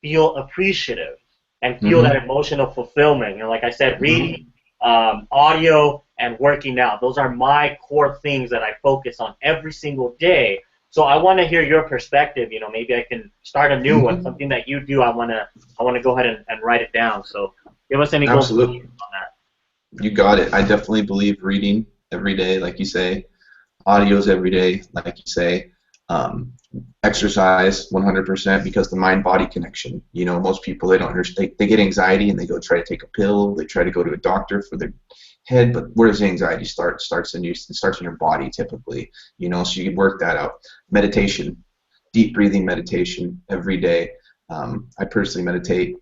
[SPEAKER 3] feel appreciative and feel that
[SPEAKER 2] Hmm.
[SPEAKER 3] emotional fulfillment. Like I said, reading,
[SPEAKER 2] Hmm.
[SPEAKER 3] audio, and working out. Those are my core things that I focus on every single day. So I want to hear your perspective. Maybe I can start a new one,
[SPEAKER 2] Hmm.
[SPEAKER 3] something that you do. I want to go ahead and write it down. So give us any golden
[SPEAKER 2] Absolutely.
[SPEAKER 3] nuggets on that.
[SPEAKER 2] You got it. I definitely believe reading every day, like you say, audios every day, like you say, um, exercise 100% because the mind-body connection. Most people they don't understand. They get anxiety and they go try to take a pill. They try to go to a doctor for their head, but where does the anxiety start? Starts in you. It starts in your body typically. So you can work that out. Meditation, deep breathing meditation every day. I personally meditate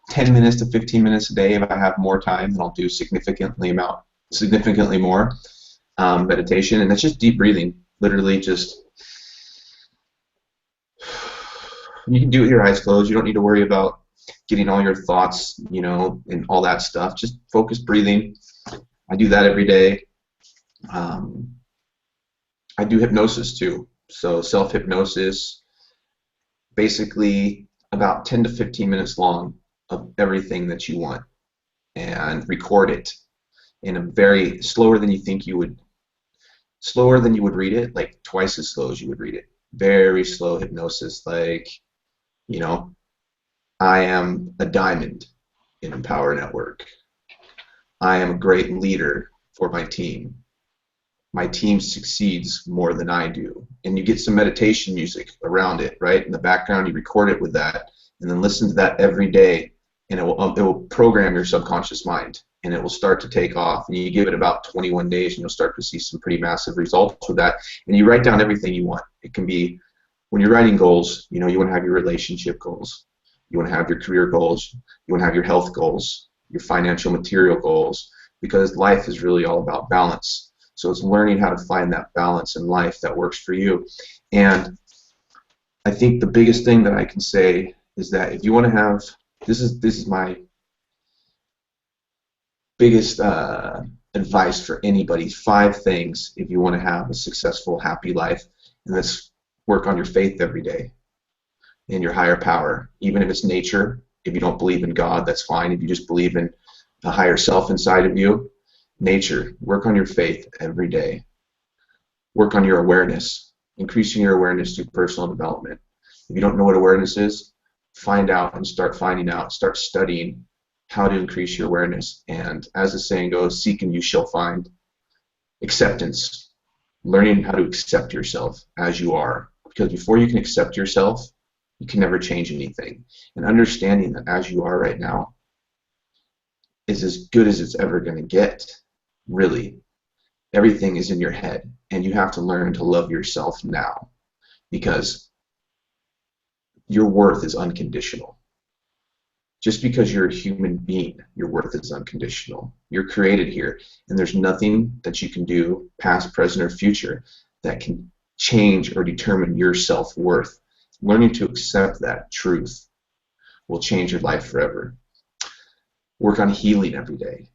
[SPEAKER 2] 10 minutes to 15 minutes a day. If I have more time, then I'll do significantly more. meditation, and that's just deep breathing. Literally, just you can do it with your eyes closed. You don't need to worry about getting all your thoughts, and all that stuff. Just focus breathing. I do that every day. I do hypnosis too. So self-hypnosis, basically about 10 to 15 minutes long of everything that you want, and record it in a very slower than you would read it, like twice as slow as you would read it. Very slow hypnosis, like, I am a diamond in Empower Network. I am a great leader for my team. My team succeeds more than I do. And you get some meditation music around it, right? In the background, you record it with that, and then listen to that every day, and it will program your subconscious mind, and it will start to take off. And you give it about 21 days, and you'll start to see some pretty massive results with that. And you write down everything you want. It can be, when you're writing goals, you want to have your relationship goals. You want to have your career goals. You want to have your health goals, your financial material goals, because life is really all about balance. So it's learning how to find that balance in life that works for you. And I think the biggest thing that I can say is that if you want to have, this is my biggest advice for anybody, 5 things if you want to have a successful, happy life, and that's work on your faith every day and your higher power. Even if it's nature, if you don't believe in God, that's fine. If you just believe in a higher self inside of you, nature, work on your faith every day. Work on your awareness, increasing your awareness through personal development. If you don't know what awareness is, find out and start finding out, start studying how to increase your awareness. And as the saying goes, seek and you shall find. Acceptance, learning how to accept yourself as you are. Because before you can accept yourself, you can never change anything. And understanding that as you are right now is as good as it's ever going to get. Really, everything is in your head, and you have to learn to love yourself now, because your worth is unconditional. Just because you're a human being, your worth is unconditional. You're created here, and there's nothing that you can do, past, present, or future, that can change or determine your self-worth. Learning to accept that truth will change your life forever. Work on healing every day.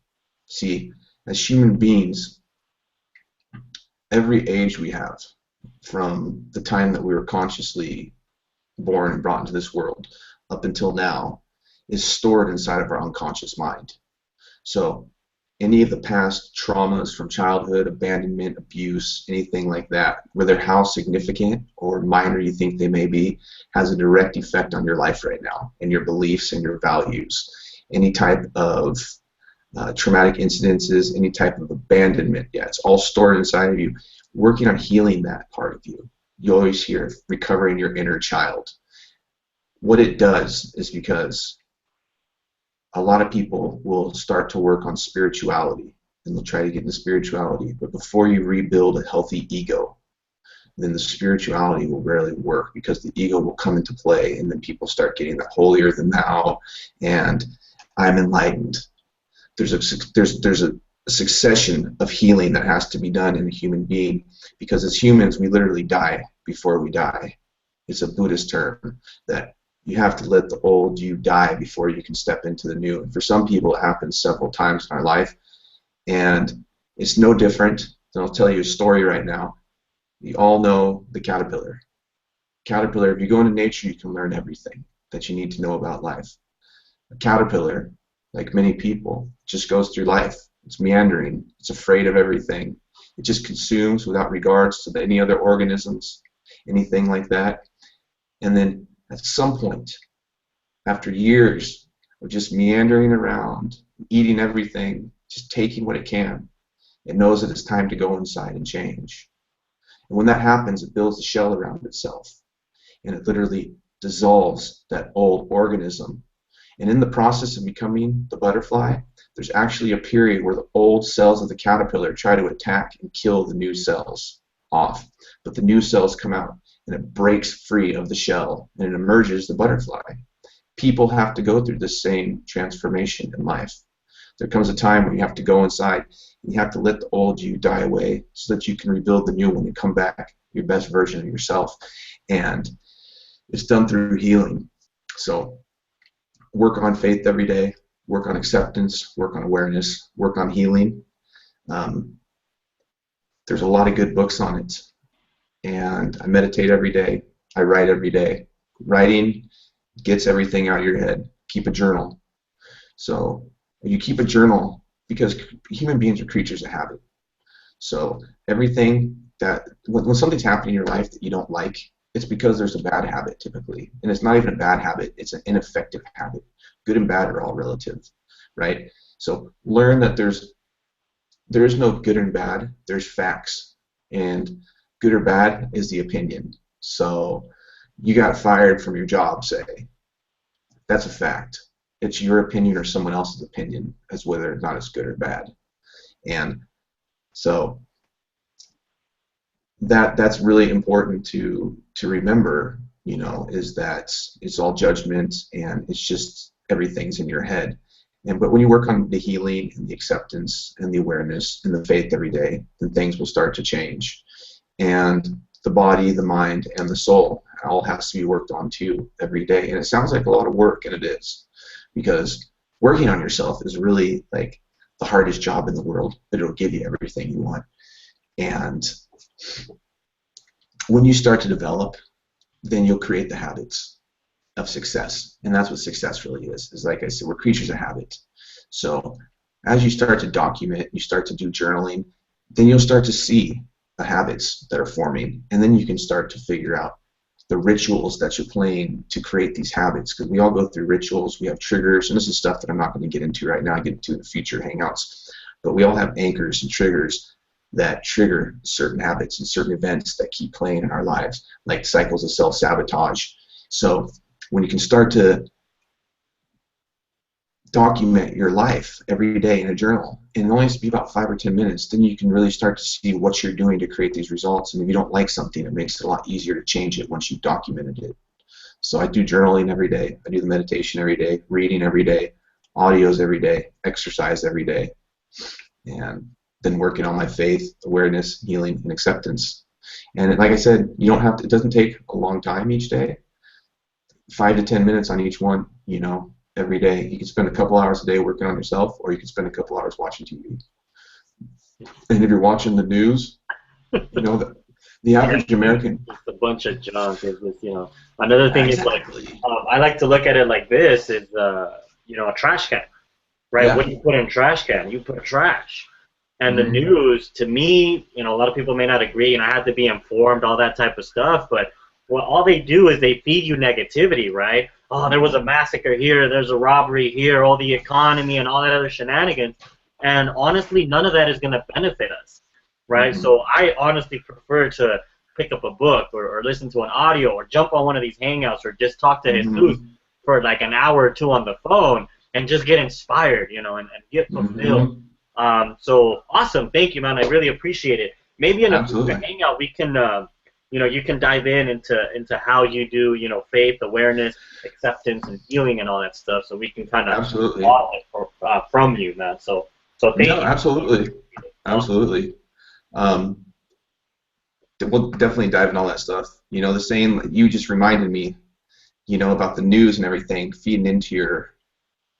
[SPEAKER 2] See, as human beings, every age we have, from the time that we were consciously born and brought into this world up until now, is stored inside of our unconscious mind. So any of the past traumas from childhood, abandonment, abuse, anything like that, whether how significant or minor you think they may be, has a direct effect on your life right now, and your beliefs and your values. Any type of traumatic incidences, any type of abandonment, it's all stored inside of you. Working on healing that part of you. You always hear recovering your inner child. What it does is, because a lot of people will start to work on spirituality, and they'll try to get into spirituality, but before you rebuild a healthy ego, then the spirituality will rarely work, because the ego will come into play, and then people start getting the holier than thou, and I'm enlightened. There's a succession of healing that has to be done in a human being, because as humans we literally die before we die. It's a Buddhist term that you have to let the old you die before you can step into the new. And for some people, it happens several times in our life, and it's no different. And I'll tell you a story right now. You all know the caterpillar. Caterpillar, if you go into nature, you can learn everything that you need to know about life. A caterpillar, like many people, just goes through life. It's meandering. It's afraid of everything. It just consumes without regards to any other organisms, anything like that. And then at some point, after years of just meandering around, eating everything, just taking what it can, it knows that it's time to go inside and change. And when that happens, it builds a shell around itself, and it literally dissolves that old organism. And in the process of becoming the butterfly, there's actually a period where the old cells of the caterpillar try to attack and kill the new cells off. But the new cells come out, and it breaks free of the shell, and it emerges the butterfly. People have to go through the same transformation in life. There comes a time when you have to go inside and you have to let the old you die away so that you can rebuild the new one and come back your best version of yourself. And it's done through healing. So work on faith every day, work on acceptance, work on awareness, work on healing. There's a lot of good books on it. And I meditate every day. I write every day. Writing gets everything out of your head. Keep a journal. So you keep a journal because human beings are creatures of habit. So everything that, when something's happening in your life that you don't like, it's because there's a bad habit typically. And it's not even a bad habit, it's an ineffective habit. Good and bad are all relative, right? So learn that there is no good and bad, there's facts. And good or bad is the opinion. So you got fired from your job, say. That's a fact. It's your opinion or someone else's opinion as whether or not it's good or bad. And so that's really important to remember, you know, is that it's all judgment and it's just everything's in your head. But when you work on the healing and the acceptance and the awareness and the faith every day, then things will start to change. And the body, the mind, and the soul all has to be worked on too every day. And it sounds like a lot of work, and it is, because working on yourself is really like the hardest job in the world, but it'll give you everything you want. And when you start to develop, then you'll create the habits of success. And that's what success really is like I said, we're creatures of habit. So as you start to document, you start to do journaling, then you'll start to see the habits that are forming, and then you can start to figure out the rituals that you're playing to create these habits, because we all go through rituals, we have triggers, and this is stuff that I'm not going to get into right now, I get into in the future hangouts, but we all have anchors and triggers that trigger certain habits and certain events that keep playing in our lives, like cycles of self-sabotage. So when you can start to document your life every day in a journal, and it only has to be about 5 or 10 minutes, then you can really start to see what you're doing to create these results. And if you don't like something, it makes it a lot easier to change it once you've documented it. So I do journaling every day, I do the meditation every day, reading every day, audios every day, exercise every day, and then working on my faith, awareness, healing, and acceptance. And like I said, you don't have to, it doesn't take a long time each day, 5 to 10 minutes on each one, you know, every day. You can spend a couple hours a day working on yourself, or you can spend a couple hours watching TV. And if you're watching the news, you know, the average American...
[SPEAKER 3] It's a bunch of junk. Is this, you know, another thing
[SPEAKER 2] Exactly.
[SPEAKER 3] is like, I like to look at it like this, is, you know, a trash can, right?
[SPEAKER 2] Yeah.
[SPEAKER 3] What do you put in a trash can? You put trash. And
[SPEAKER 2] Mm-hmm.
[SPEAKER 3] the news, to me, you know, a lot of people may not agree, and I have to be informed, all that type of stuff, but well, all they do is they feed you negativity, right? Oh, there was a massacre here, there's a robbery here, all the economy and all that other shenanigans. And honestly, none of that is going to benefit us, right?
[SPEAKER 2] Mm-hmm.
[SPEAKER 3] So I honestly prefer to pick up a book or listen to an audio or jump on one of these hangouts or just talk to
[SPEAKER 2] Mm-hmm.
[SPEAKER 3] Jesus for like an hour or two on the phone and just get inspired, you know, and get fulfilled.
[SPEAKER 2] Mm-hmm.
[SPEAKER 3] So awesome. Thank you, man. I really appreciate it. Maybe in a
[SPEAKER 2] Absolutely.
[SPEAKER 3] future hangout we can, you know, you can dive into how you do, you know, faith, awareness, acceptance, and healing and all that stuff, so we can kind of
[SPEAKER 2] Absolutely.
[SPEAKER 3] model it from you, man. So thank
[SPEAKER 2] No,
[SPEAKER 3] you.
[SPEAKER 2] absolutely. Absolutely. We'll definitely dive into all that stuff. You know, the saying, you just reminded me, you know, about the news and everything feeding into your,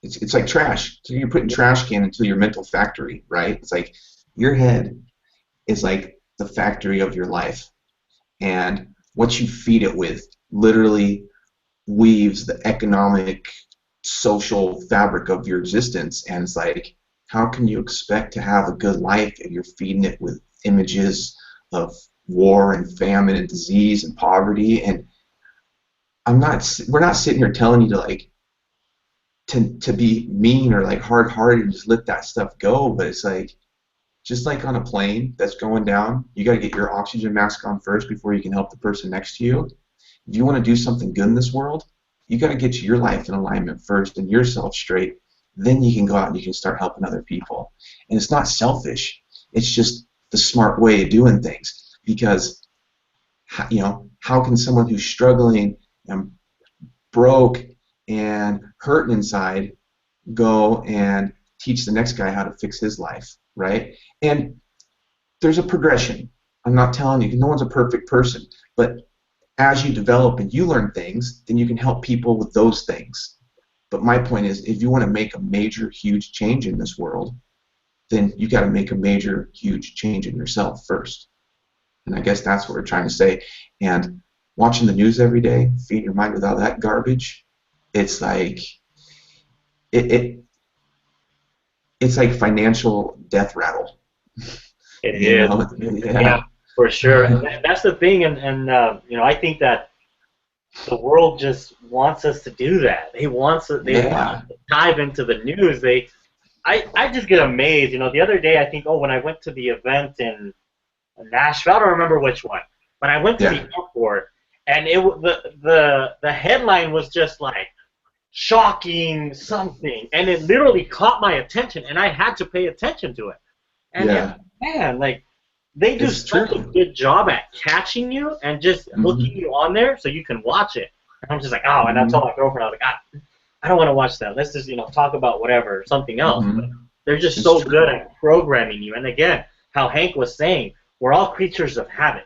[SPEAKER 2] it's like trash. So you're putting trash can into your mental factory, right? It's like your head is like the factory of your life. And what you feed it with literally weaves the economic, social fabric of your existence. And it's like, how can you expect to have a good life if you're feeding it with images of war and famine and disease and poverty? And we're not sitting here telling you to like to be mean or like hard-hearted and just let that stuff go, but it's like, just like on a plane that's going down, you got to get your oxygen mask on first before you can help the person next to you. If you want to do something good in this world, you got to get your life in alignment first and yourself straight. Then you can go out and you can start helping other people. And it's not selfish. It's just the smart way of doing things. Because, you know, how can someone who's struggling and broke and hurting inside go and teach the next guy how to fix his life, right? And there's a progression. I'm not telling you, no one's a perfect person, but as you develop and you learn things, then you can help people with those things. But my point is, if you want to make a major, huge change in this world, then you got to make a major, huge change in yourself first. And I guess that's what we're trying to say. And watching the news every day, feeding your mind with all that garbage, it's like it's like financial death rattle.
[SPEAKER 3] It is. Yeah, for sure. And that's the thing, and you know, I think that the world just wants us to do that. They want to dive into the news. I just get amazed. You know, the other day I think, when I went to the event in Nashville, I don't remember which one, but I went to the airport, and the headline was just like shocking something, and it literally caught my attention, and I had to pay attention to it. And man, like, they do such a good job at catching you and just hooking you on there so you can watch it. And I'm just like, and I told my girlfriend, I was like, I don't want to watch that. Let's just, talk about whatever, something else. But they're just so good at programming you. And again, how Hank was saying, we're all creatures of habit.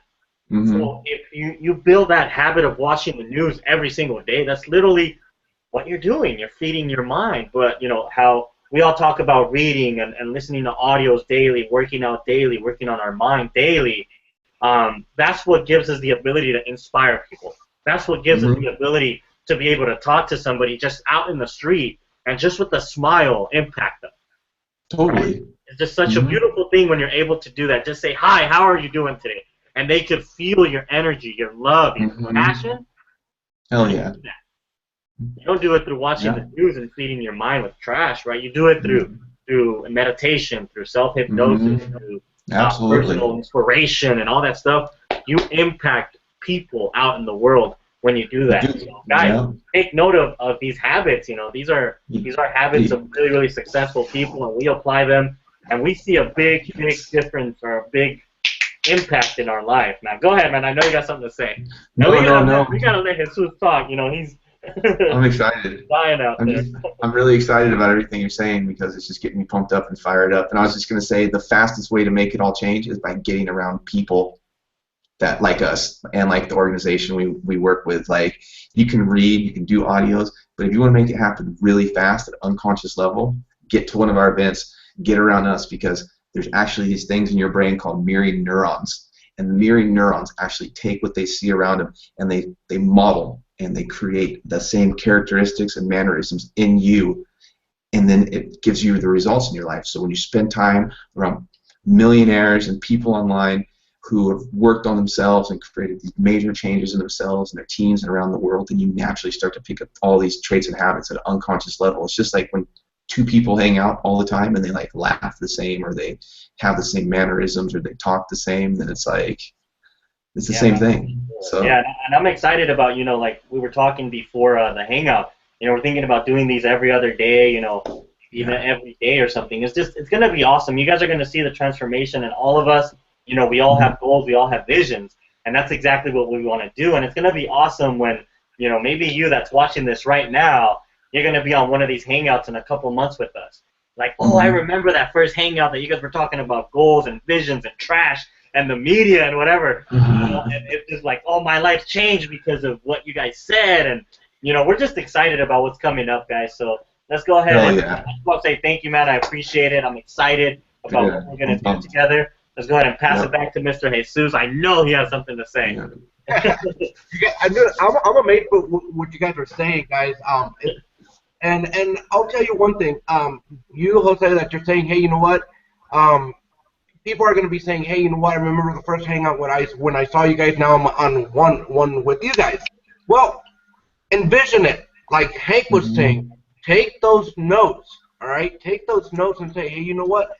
[SPEAKER 3] So if you build that habit of watching the news every single day, that's literally what you're doing. You're feeding your mind. But, how we all talk about reading and listening to audios daily, working out daily, working on our mind daily. That's what gives us the ability to inspire people. That's what gives us the ability to be able to talk to somebody just out in the street and just with a smile impact them.
[SPEAKER 2] Totally.
[SPEAKER 3] Right? It's just such a beautiful thing when you're able to do that. Just say, hi, how are you doing today? And they could feel your energy, your love, your passion.
[SPEAKER 2] Hell yeah.
[SPEAKER 3] You don't do it through watching the news and feeding your mind with trash, right? You do it through meditation, through self-hypnosis, through personal inspiration and all that stuff. You impact people out in the world when you do that. So, guys, take note of these habits. These are habits of really, really successful people, and we apply them, and we see a big, big difference or a big impact in our life. Now, go ahead, man. I know you got something to say.
[SPEAKER 2] No.
[SPEAKER 3] We gotta let Jesus talk. He's
[SPEAKER 2] I'm excited.
[SPEAKER 3] dying out there.
[SPEAKER 2] I'm really excited about everything you're saying because it's just getting me pumped up and fired up. And I was just going to say the fastest way to make it all change is by getting around people that like us and like the organization we work with. Like, you can read, you can do audios, but if you want to make it happen really fast at an unconscious level, get to one of our events, get around us, because there's actually these things in your brain called mirroring neurons. And the mirroring neurons actually take what they see around them and they model and they create the same characteristics and mannerisms in you, and then it gives you the results in your life. So when you spend time around millionaires and people online who have worked on themselves and created these major changes in themselves and their teams and around the world, then you naturally start to pick up all these traits and habits at an unconscious level. It's just like when two people hang out all the time and they like laugh the same, or they have the same mannerisms, or they talk the same, then it's like it's the same thing. So
[SPEAKER 3] yeah, and I'm excited about, like we were talking before the hangout. We're thinking about doing these every other day, even every day or something. It's gonna be awesome. You guys are gonna see the transformation in all of us. We all have goals, we all have visions, and that's exactly what we want to do. And it's gonna be awesome when, maybe you that's watching this right now, you're gonna be on one of these hangouts in a couple months with us. Like, I remember that first hangout that you guys were talking about goals and visions and trash and the media and whatever. And it's just like, my life changed because of what you guys said. And, we're just excited about what's coming up, guys. So let's go ahead I just want to say thank you, man. I appreciate it. I'm excited about what we're going to do together. Let's go ahead and pass it back to Mr. Jesus. I know he has something to say.
[SPEAKER 1] I'm amazed with what you guys are saying, guys. And I'll tell you one thing. You, Jose, that you're saying, hey, you know what? People are going to be saying, hey, you know what? I remember the first hangout when I saw you guys. Now I'm on one with you guys. Well, envision it. Like Hank was saying, take those notes, all right? Take those notes and say, hey, you know what?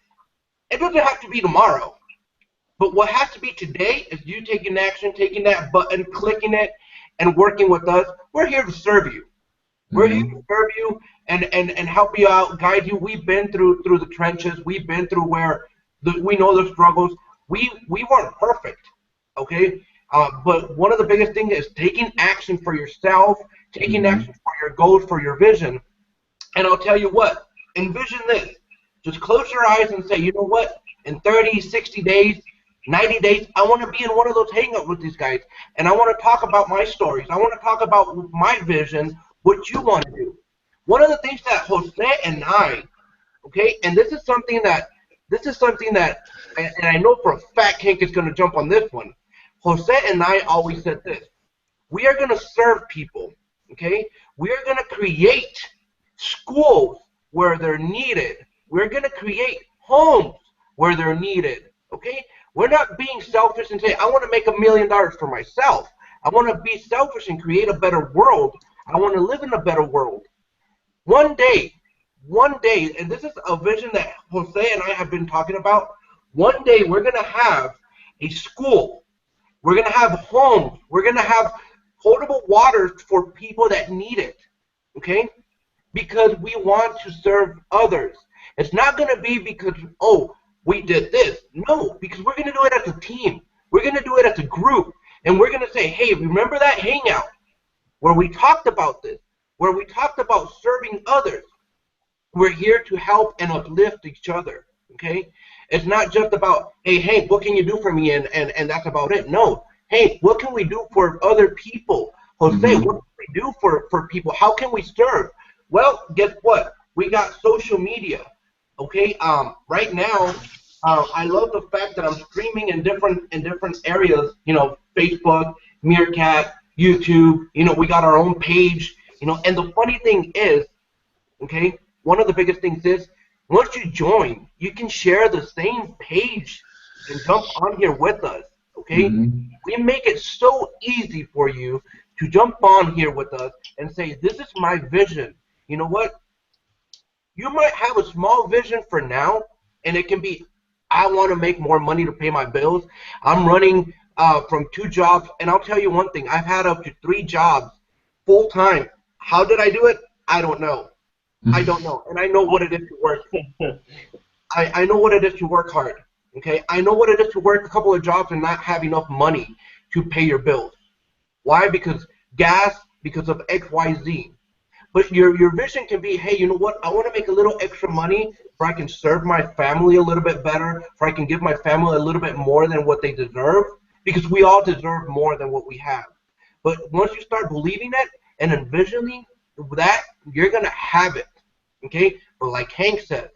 [SPEAKER 1] It doesn't have to be tomorrow. But what has to be today is you taking action, taking that button, clicking it, and working with us. We're here to serve you. We're here to serve you and help you out, guide you. We've been through the trenches. We've been through where we know the struggles. We weren't perfect, okay? But one of the biggest things is taking action for yourself, taking action for your goals, for your vision. And I'll tell you what, envision this. Just close your eyes and say, you know what? In 30, 60 days, 90 days, I want to be in one of those hangouts with these guys, and I want to talk about my stories. I want to talk about my vision, what you want to do. One of the things that Jose and I, okay, and this is something that, and I know for a fact Hank is going to jump on this one. Jose and I always said this. We are going to serve people, okay? We are going to create schools where they're needed. We're going to create homes where they're needed, okay? We're not being selfish and say, I want to make $1 million for myself. I want to be selfish and create a better world. I want to live in a better world. One day, and this is a vision that Jose and I have been talking about, one day we're going to have a school. We're going to have homes. We're going to have potable water for people that need it, okay? Because we want to serve others. It's not going to be because, oh, we did this. No, because we're going to do it as a team. We're going to do it as a group. And we're going to say, hey, remember that hangout where we talked about this, where we talked about serving others? We're here to help and uplift each other, okay? It's not just about, hey, Hank, what can you do for me, and that's about it. No. Hey, what can we do for other people? Jose, what can we do for people? How can we serve? Well, guess what? We got social media, okay? Right now, I love the fact that I'm streaming in different areas, you know, Facebook, Meerkat, YouTube, you know, we got our own page, you know, and the funny thing is, okay, one of the biggest things is, once you join, you can share the same page and jump on here with us, okay? We make it so easy for you to jump on here with us and say, this is my vision. You know what? You might have a small vision for now, and it can be, I want to make more money to pay my bills. I'm running from 2 jobs, and I'll tell you one thing. I've had up to 3 jobs full-time. How did I do it? I don't know. I don't know, and I know what it is to work. I know what it is to work hard. Okay, I know what it is to work a couple of jobs and not have enough money to pay your bills. Why? Because gas, because of X, Y, Z. But your vision can be, hey, you know what? I want to make a little extra money where I can serve my family a little bit better, where I can give my family a little bit more than what they deserve, because we all deserve more than what we have. But once you start believing it and envisioning that, you're going to have it. Okay? But like Hank said,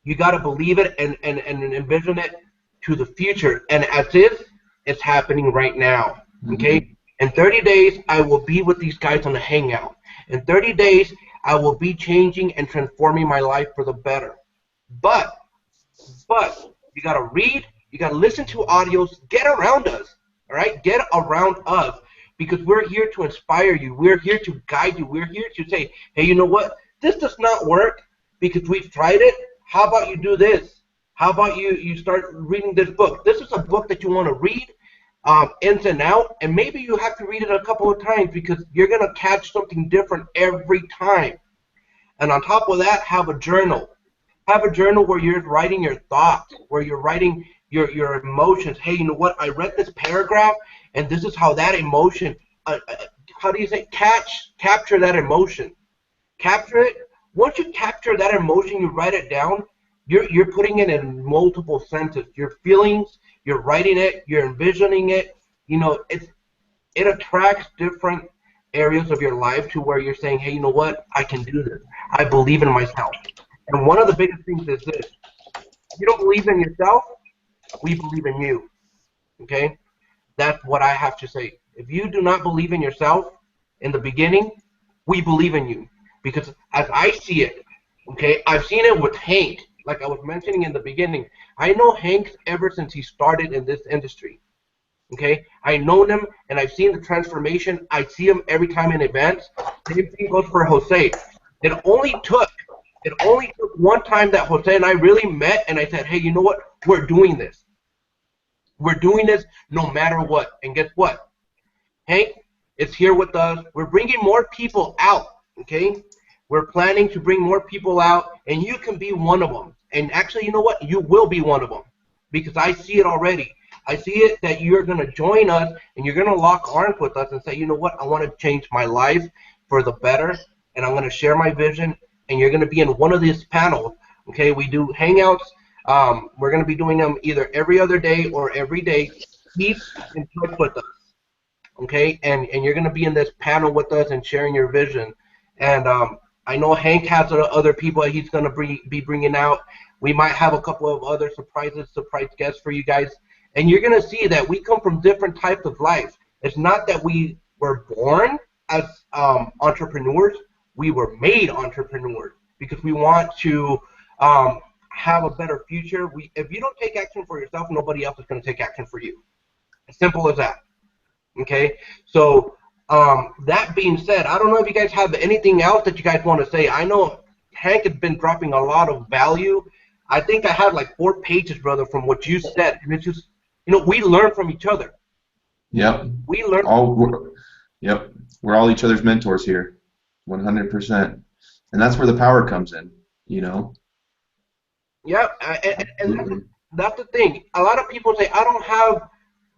[SPEAKER 1] you got to believe it and envision it to the future. And as if it's happening right now. Okay? In 30 days, I will be with these guys on the hangout. In 30 days, I will be changing and transforming my life for the better. But you got to read, you got to listen to audios, get around us. All right? Get around us. Because we're here to inspire you. We're here to guide you. We're here to say, hey, you know what? This does not work because we've tried it. How about you do this? How about you start reading this book? This is a book that you want to read ins and out, and maybe you have to read it a couple of times because you're going to catch something different every time. And on top of that, have a journal. Have a journal where you're writing your thoughts, where you're writing your emotions. Hey, you know what? I read this paragraph, and this is how that emotion, how do you say, capture that emotion. Capture it. Once you capture that emotion, you write it down, you're putting it in multiple senses. Your feelings, you're writing it, you're envisioning it. You know, it attracts different areas of your life to where you're saying, hey, you know what? I can do this. I believe in myself. And one of the biggest things is this. If you don't believe in yourself, we believe in you. Okay? That's what I have to say. If you do not believe in yourself in the beginning, we believe in you. Because as I see it, okay, I've seen it with Hank, like I was mentioning in the beginning. I know Hank ever since he started in this industry. Okay, I know him and I've seen the transformation. I see him every time in events. Same thing goes for Jose. It only took one time that Jose and I really met, and I said, hey, you know what? We're doing this. We're doing this no matter what. And guess what? Hank is here with us. We're bringing more people out. Okay, we're planning to bring more people out, and you can be one of them. And actually, you know what? You will be one of them, because I see it already. I see it that you're going to join us, and you're going to lock arms with us and say, you know what? I want to change my life for the better, and I'm going to share my vision, and you're going to be in one of these panels Okay, we do hangouts. We're going to be doing them either every other day or every day. Keep in touch with us, okay? And you're going to be in this panel with us and sharing your vision. And I know Hank has other people that he's going to be bringing out. We might have a couple of other surprise guests for you guys. And you're going to see that we come from different types of life. It's not that we were born as entrepreneurs. We were made entrepreneurs because we want to have a better future. If you don't take action for yourself, nobody else is going to take action for you. As simple as that. Okay? So that being said, I don't know if you guys have anything else that you guys want to say. I know Hank has been dropping a lot of value. I think I had like 4 pages, brother, from what you said. And it's just, we learn from each other.
[SPEAKER 2] Yep.
[SPEAKER 1] We learn.
[SPEAKER 2] Yep. We're all each other's mentors here, 100%. And that's where the power comes in,
[SPEAKER 1] Yeah, and that's the thing. A lot of people say, I don't have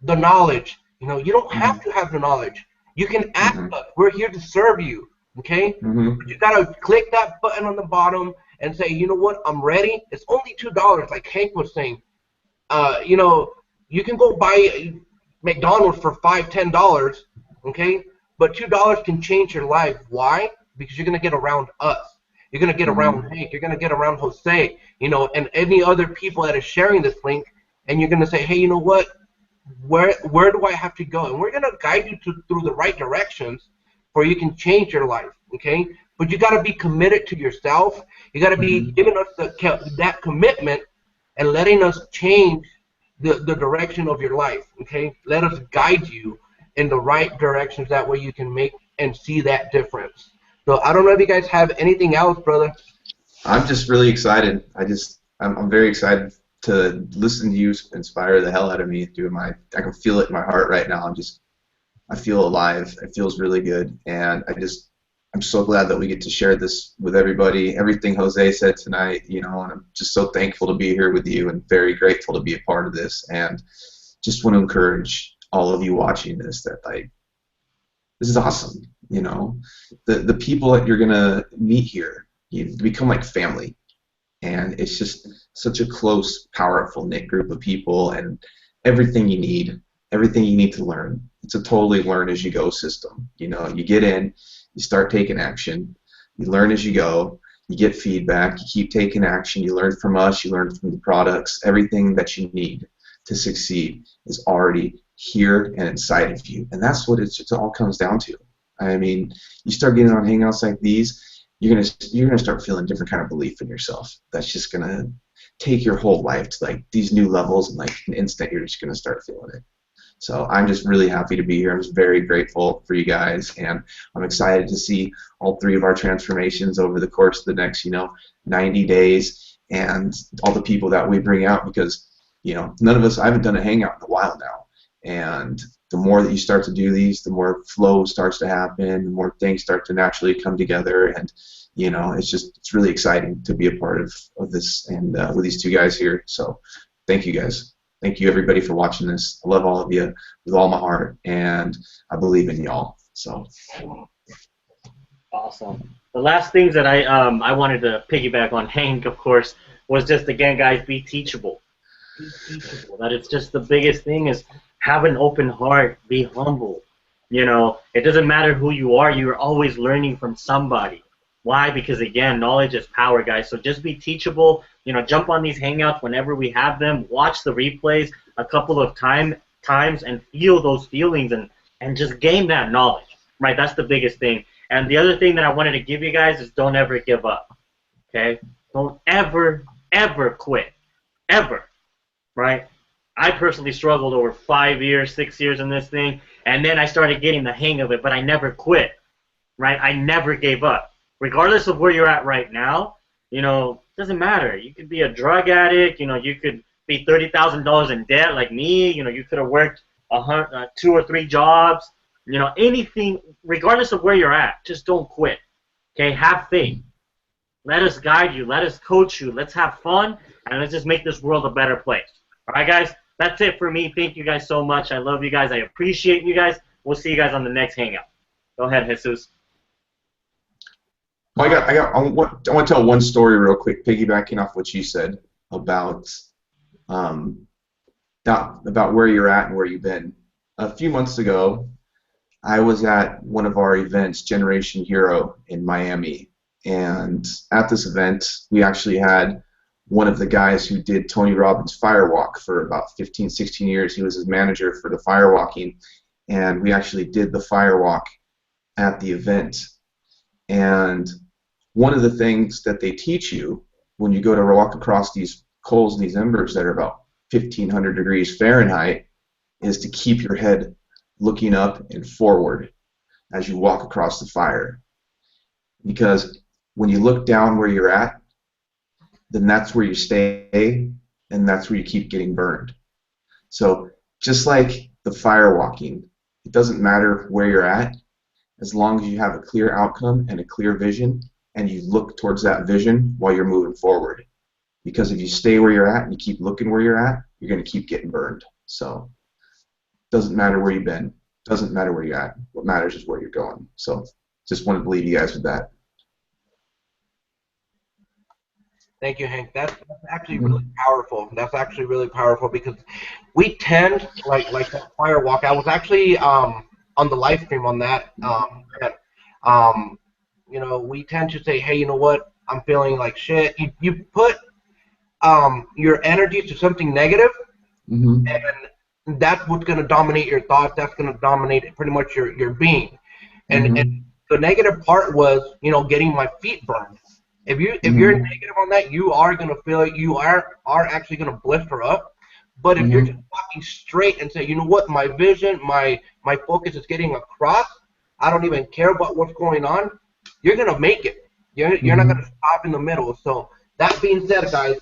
[SPEAKER 1] the knowledge. You don't have to have the knowledge. You can ask us. We're here to serve you, okay? But you got to click that button on the bottom and say, you know what, I'm ready. It's only $2, like Hank was saying. You can go buy McDonald's for $5, $10, okay? But $2 can change your life. Why? Because you're going to get around us. You're going to get around Hank. You're going to get around Jose, and any other people that are sharing this link. And you're going to say, hey, you know what? Where do I have to go? And we're going to guide you through the right directions for you can change your life, okay? But you got to be committed to yourself. You got to be giving us that commitment and letting us change the direction of your life, okay? Let us guide you in the right directions. That way you can make and see that difference. So I don't know if you guys have anything else, brother.
[SPEAKER 2] I'm just really excited. I'm very excited to listen to you inspire the hell out of me. I can feel it in my heart right now. I feel alive. It feels really good, and I'm so glad that we get to share this with everybody. Everything Jose said tonight, and I'm just so thankful to be here with you and very grateful to be a part of this. And just want to encourage all of you watching this that this is awesome. The people that you're gonna meet here, you become like family, and it's just such a close, powerful knit group of people, and everything you need to learn. It's a totally learn as you go system. You get in, you start taking action, you learn as you go, you get feedback, you keep taking action, you learn from us, you learn from the products. Everything that you need to succeed is already here and inside of you, and that's what it all comes down to. I mean, you start getting on hangouts like these, you're gonna start feeling different kind of belief in yourself. That's just gonna take your whole life to like these new levels, and like an instant you're just gonna start feeling it. So I'm just really happy to be here. I'm just very grateful for you guys, and I'm excited to see all 3 of our transformations over the course of the next 90 days, and all the people that we bring out, because none of us, I haven't done a hangout in a while now, and the more that you start to do these, the more flow starts to happen, the more things start to naturally come together, and it's really exciting to be a part of this, and with these 2 guys here. So thank you guys. Thank you everybody for watching this. I love all of you with all my heart, and I believe in y'all. So
[SPEAKER 3] awesome. The last things that I wanted to piggyback on Hank, of course, was just, again, guys, be teachable. Be teachable. That is just the biggest thing, is have an open heart, be humble. It doesn't matter who you are, you're always learning from somebody. Why? Because, again, knowledge is power, guys. So just be teachable. Jump on these hangouts whenever we have them. Watch the replays a couple of times and feel those feelings and just gain that knowledge, right? That's the biggest thing. And the other thing that I wanted to give you guys is don't ever give up, okay? Don't ever, ever quit, ever, right? I personally struggled over 5 years, 6 years in this thing, and then I started getting the hang of it, but I never quit, right? I never gave up. Regardless of where you're at right now, doesn't matter. You could be a drug addict, you could be $30,000 in debt like me, you could have worked 2 or 3 jobs, anything, regardless of where you're at, just don't quit, okay? Have faith. Let us guide you. Let us coach you. Let's have fun, and let's just make this world a better place. All right, guys? That's it for me. Thank you guys so much. I love you guys. I appreciate you guys. We'll see you guys on the next hangout. Go ahead, Jesus.
[SPEAKER 2] I want to tell one story real quick, piggybacking off what you said about about where you're at and where you've been. A few months ago, I was at one of our events, Generation Hero, in Miami, and at this event, we actually had one of the guys who did Tony Robbins' Firewalk for about 15, 16 years. He was his manager for the firewalking, and we actually did the firewalk at the event. And one of the things that they teach you when you go to walk across these coals and these embers that are about 1,500 degrees Fahrenheit is to keep your head looking up and forward as you walk across the fire. Because when you look down where you're at, then that's where you stay, and that's where you keep getting burned. So just like the fire walking, it doesn't matter where you're at, as long as you have a clear outcome and a clear vision, and you look towards that vision while you're moving forward. Because if you stay where you're at and you keep looking where you're at, you're going to keep getting burned. So it doesn't matter where you've been, doesn't matter where you're at. What matters is where you're going. So just wanted to leave you guys with that.
[SPEAKER 1] Thank you, Hank. That's actually really powerful. That's actually really powerful because we tend, like that fire walk. I was actually on the live stream on that. You know, we tend to say, hey, you know what? I'm feeling like shit. You put your energy to something negative, and that's what's going to dominate your thoughts. That's going to dominate pretty much your being. And the negative part was, you know, getting my feet burned. If you're negative on that, you are gonna feel it. You are actually gonna blister up. But if you're just walking straight and say, you know what, my vision, my focus is getting across. I don't even care about what's going on. You're gonna make it. You're not gonna stop in the middle. So that being said, guys,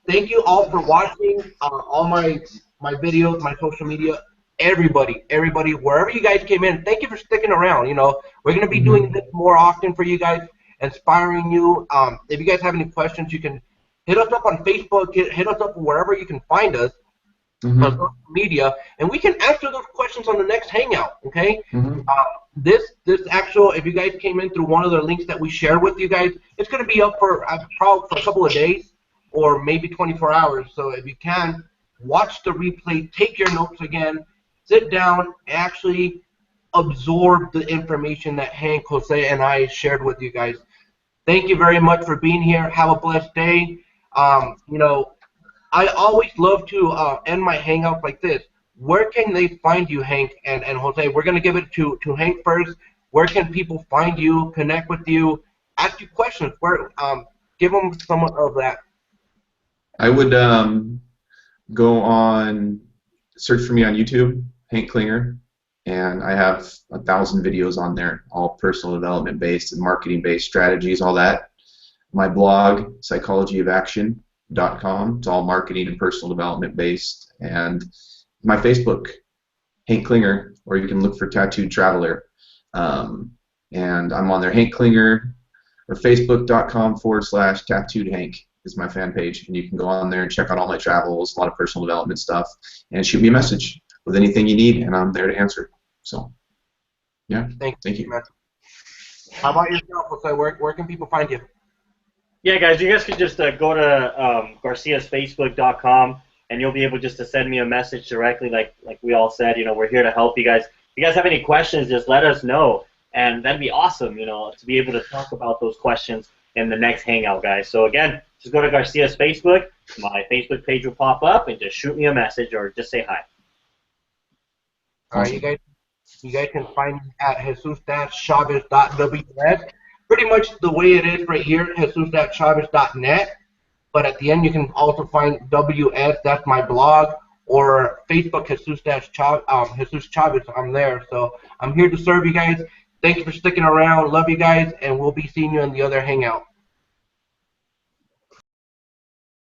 [SPEAKER 1] thank you all for watching all my videos, my social media. Everybody, wherever you guys came in, thank you for sticking around. You know, we're gonna be doing this more often for you guys. Inspiring you. If you guys have any questions, you can hit us up on Facebook, hit us up wherever you can find us on social media, and we can answer those questions on the next Hangout, okay? This actual, if you guys came in through one of the links that we share with you guys, it's going to be up for probably for a couple of days or maybe 24 hours, so if you can, watch the replay, take your notes again, sit down, actually absorb the information that Hank, Jose, and I shared with you guys. Thank you very much for being here. Have a blessed day. You know, I always love to end my hangouts like this. Where can they find you, Hank and Jose? We're going to give it to Hank first. Where can people find you, connect with you, ask you questions? Where, give them some of that.
[SPEAKER 2] I would go on, search for me on YouTube, Hank Klinger. And I have 1,000 videos on there, all personal development based and marketing based strategies, all that. My blog, psycologyofaction.com, it's all marketing and personal development based. And my Facebook, Hank Klinger, or you can look for Tattooed Traveler. And I'm on there, Hank Klinger, or facebook.com/tattooed Hank is my fan page. And you can go on there and check out all my travels, a lot of personal development stuff, and shoot me a message with anything you need, and I'm there to answer. So, yeah, thank you.
[SPEAKER 1] How about yourself? Where can people find you?
[SPEAKER 3] Yeah, guys, you guys can just go to garciasfacebook.com, and you'll be able just to send me a message directly, like we all said. You know, we're here to help you guys. If you guys have any questions, just let us know, and that'd be awesome, you know, to be able to talk about those questions in the next Hangout, guys. So, again, just go to Garcia's Facebook. My Facebook page will pop up, and just shoot me a message or just say hi.
[SPEAKER 1] All right, you guys can find me at jesus-chavez.ws. Pretty much the way it is right here, jesus-chavez.net. But at the end, you can also find WS, that's my blog, or Facebook, Jesus Chavez, I'm there. So I'm here to serve you guys. Thank you for sticking around. Love you guys, and we'll be seeing you in the other Hangout.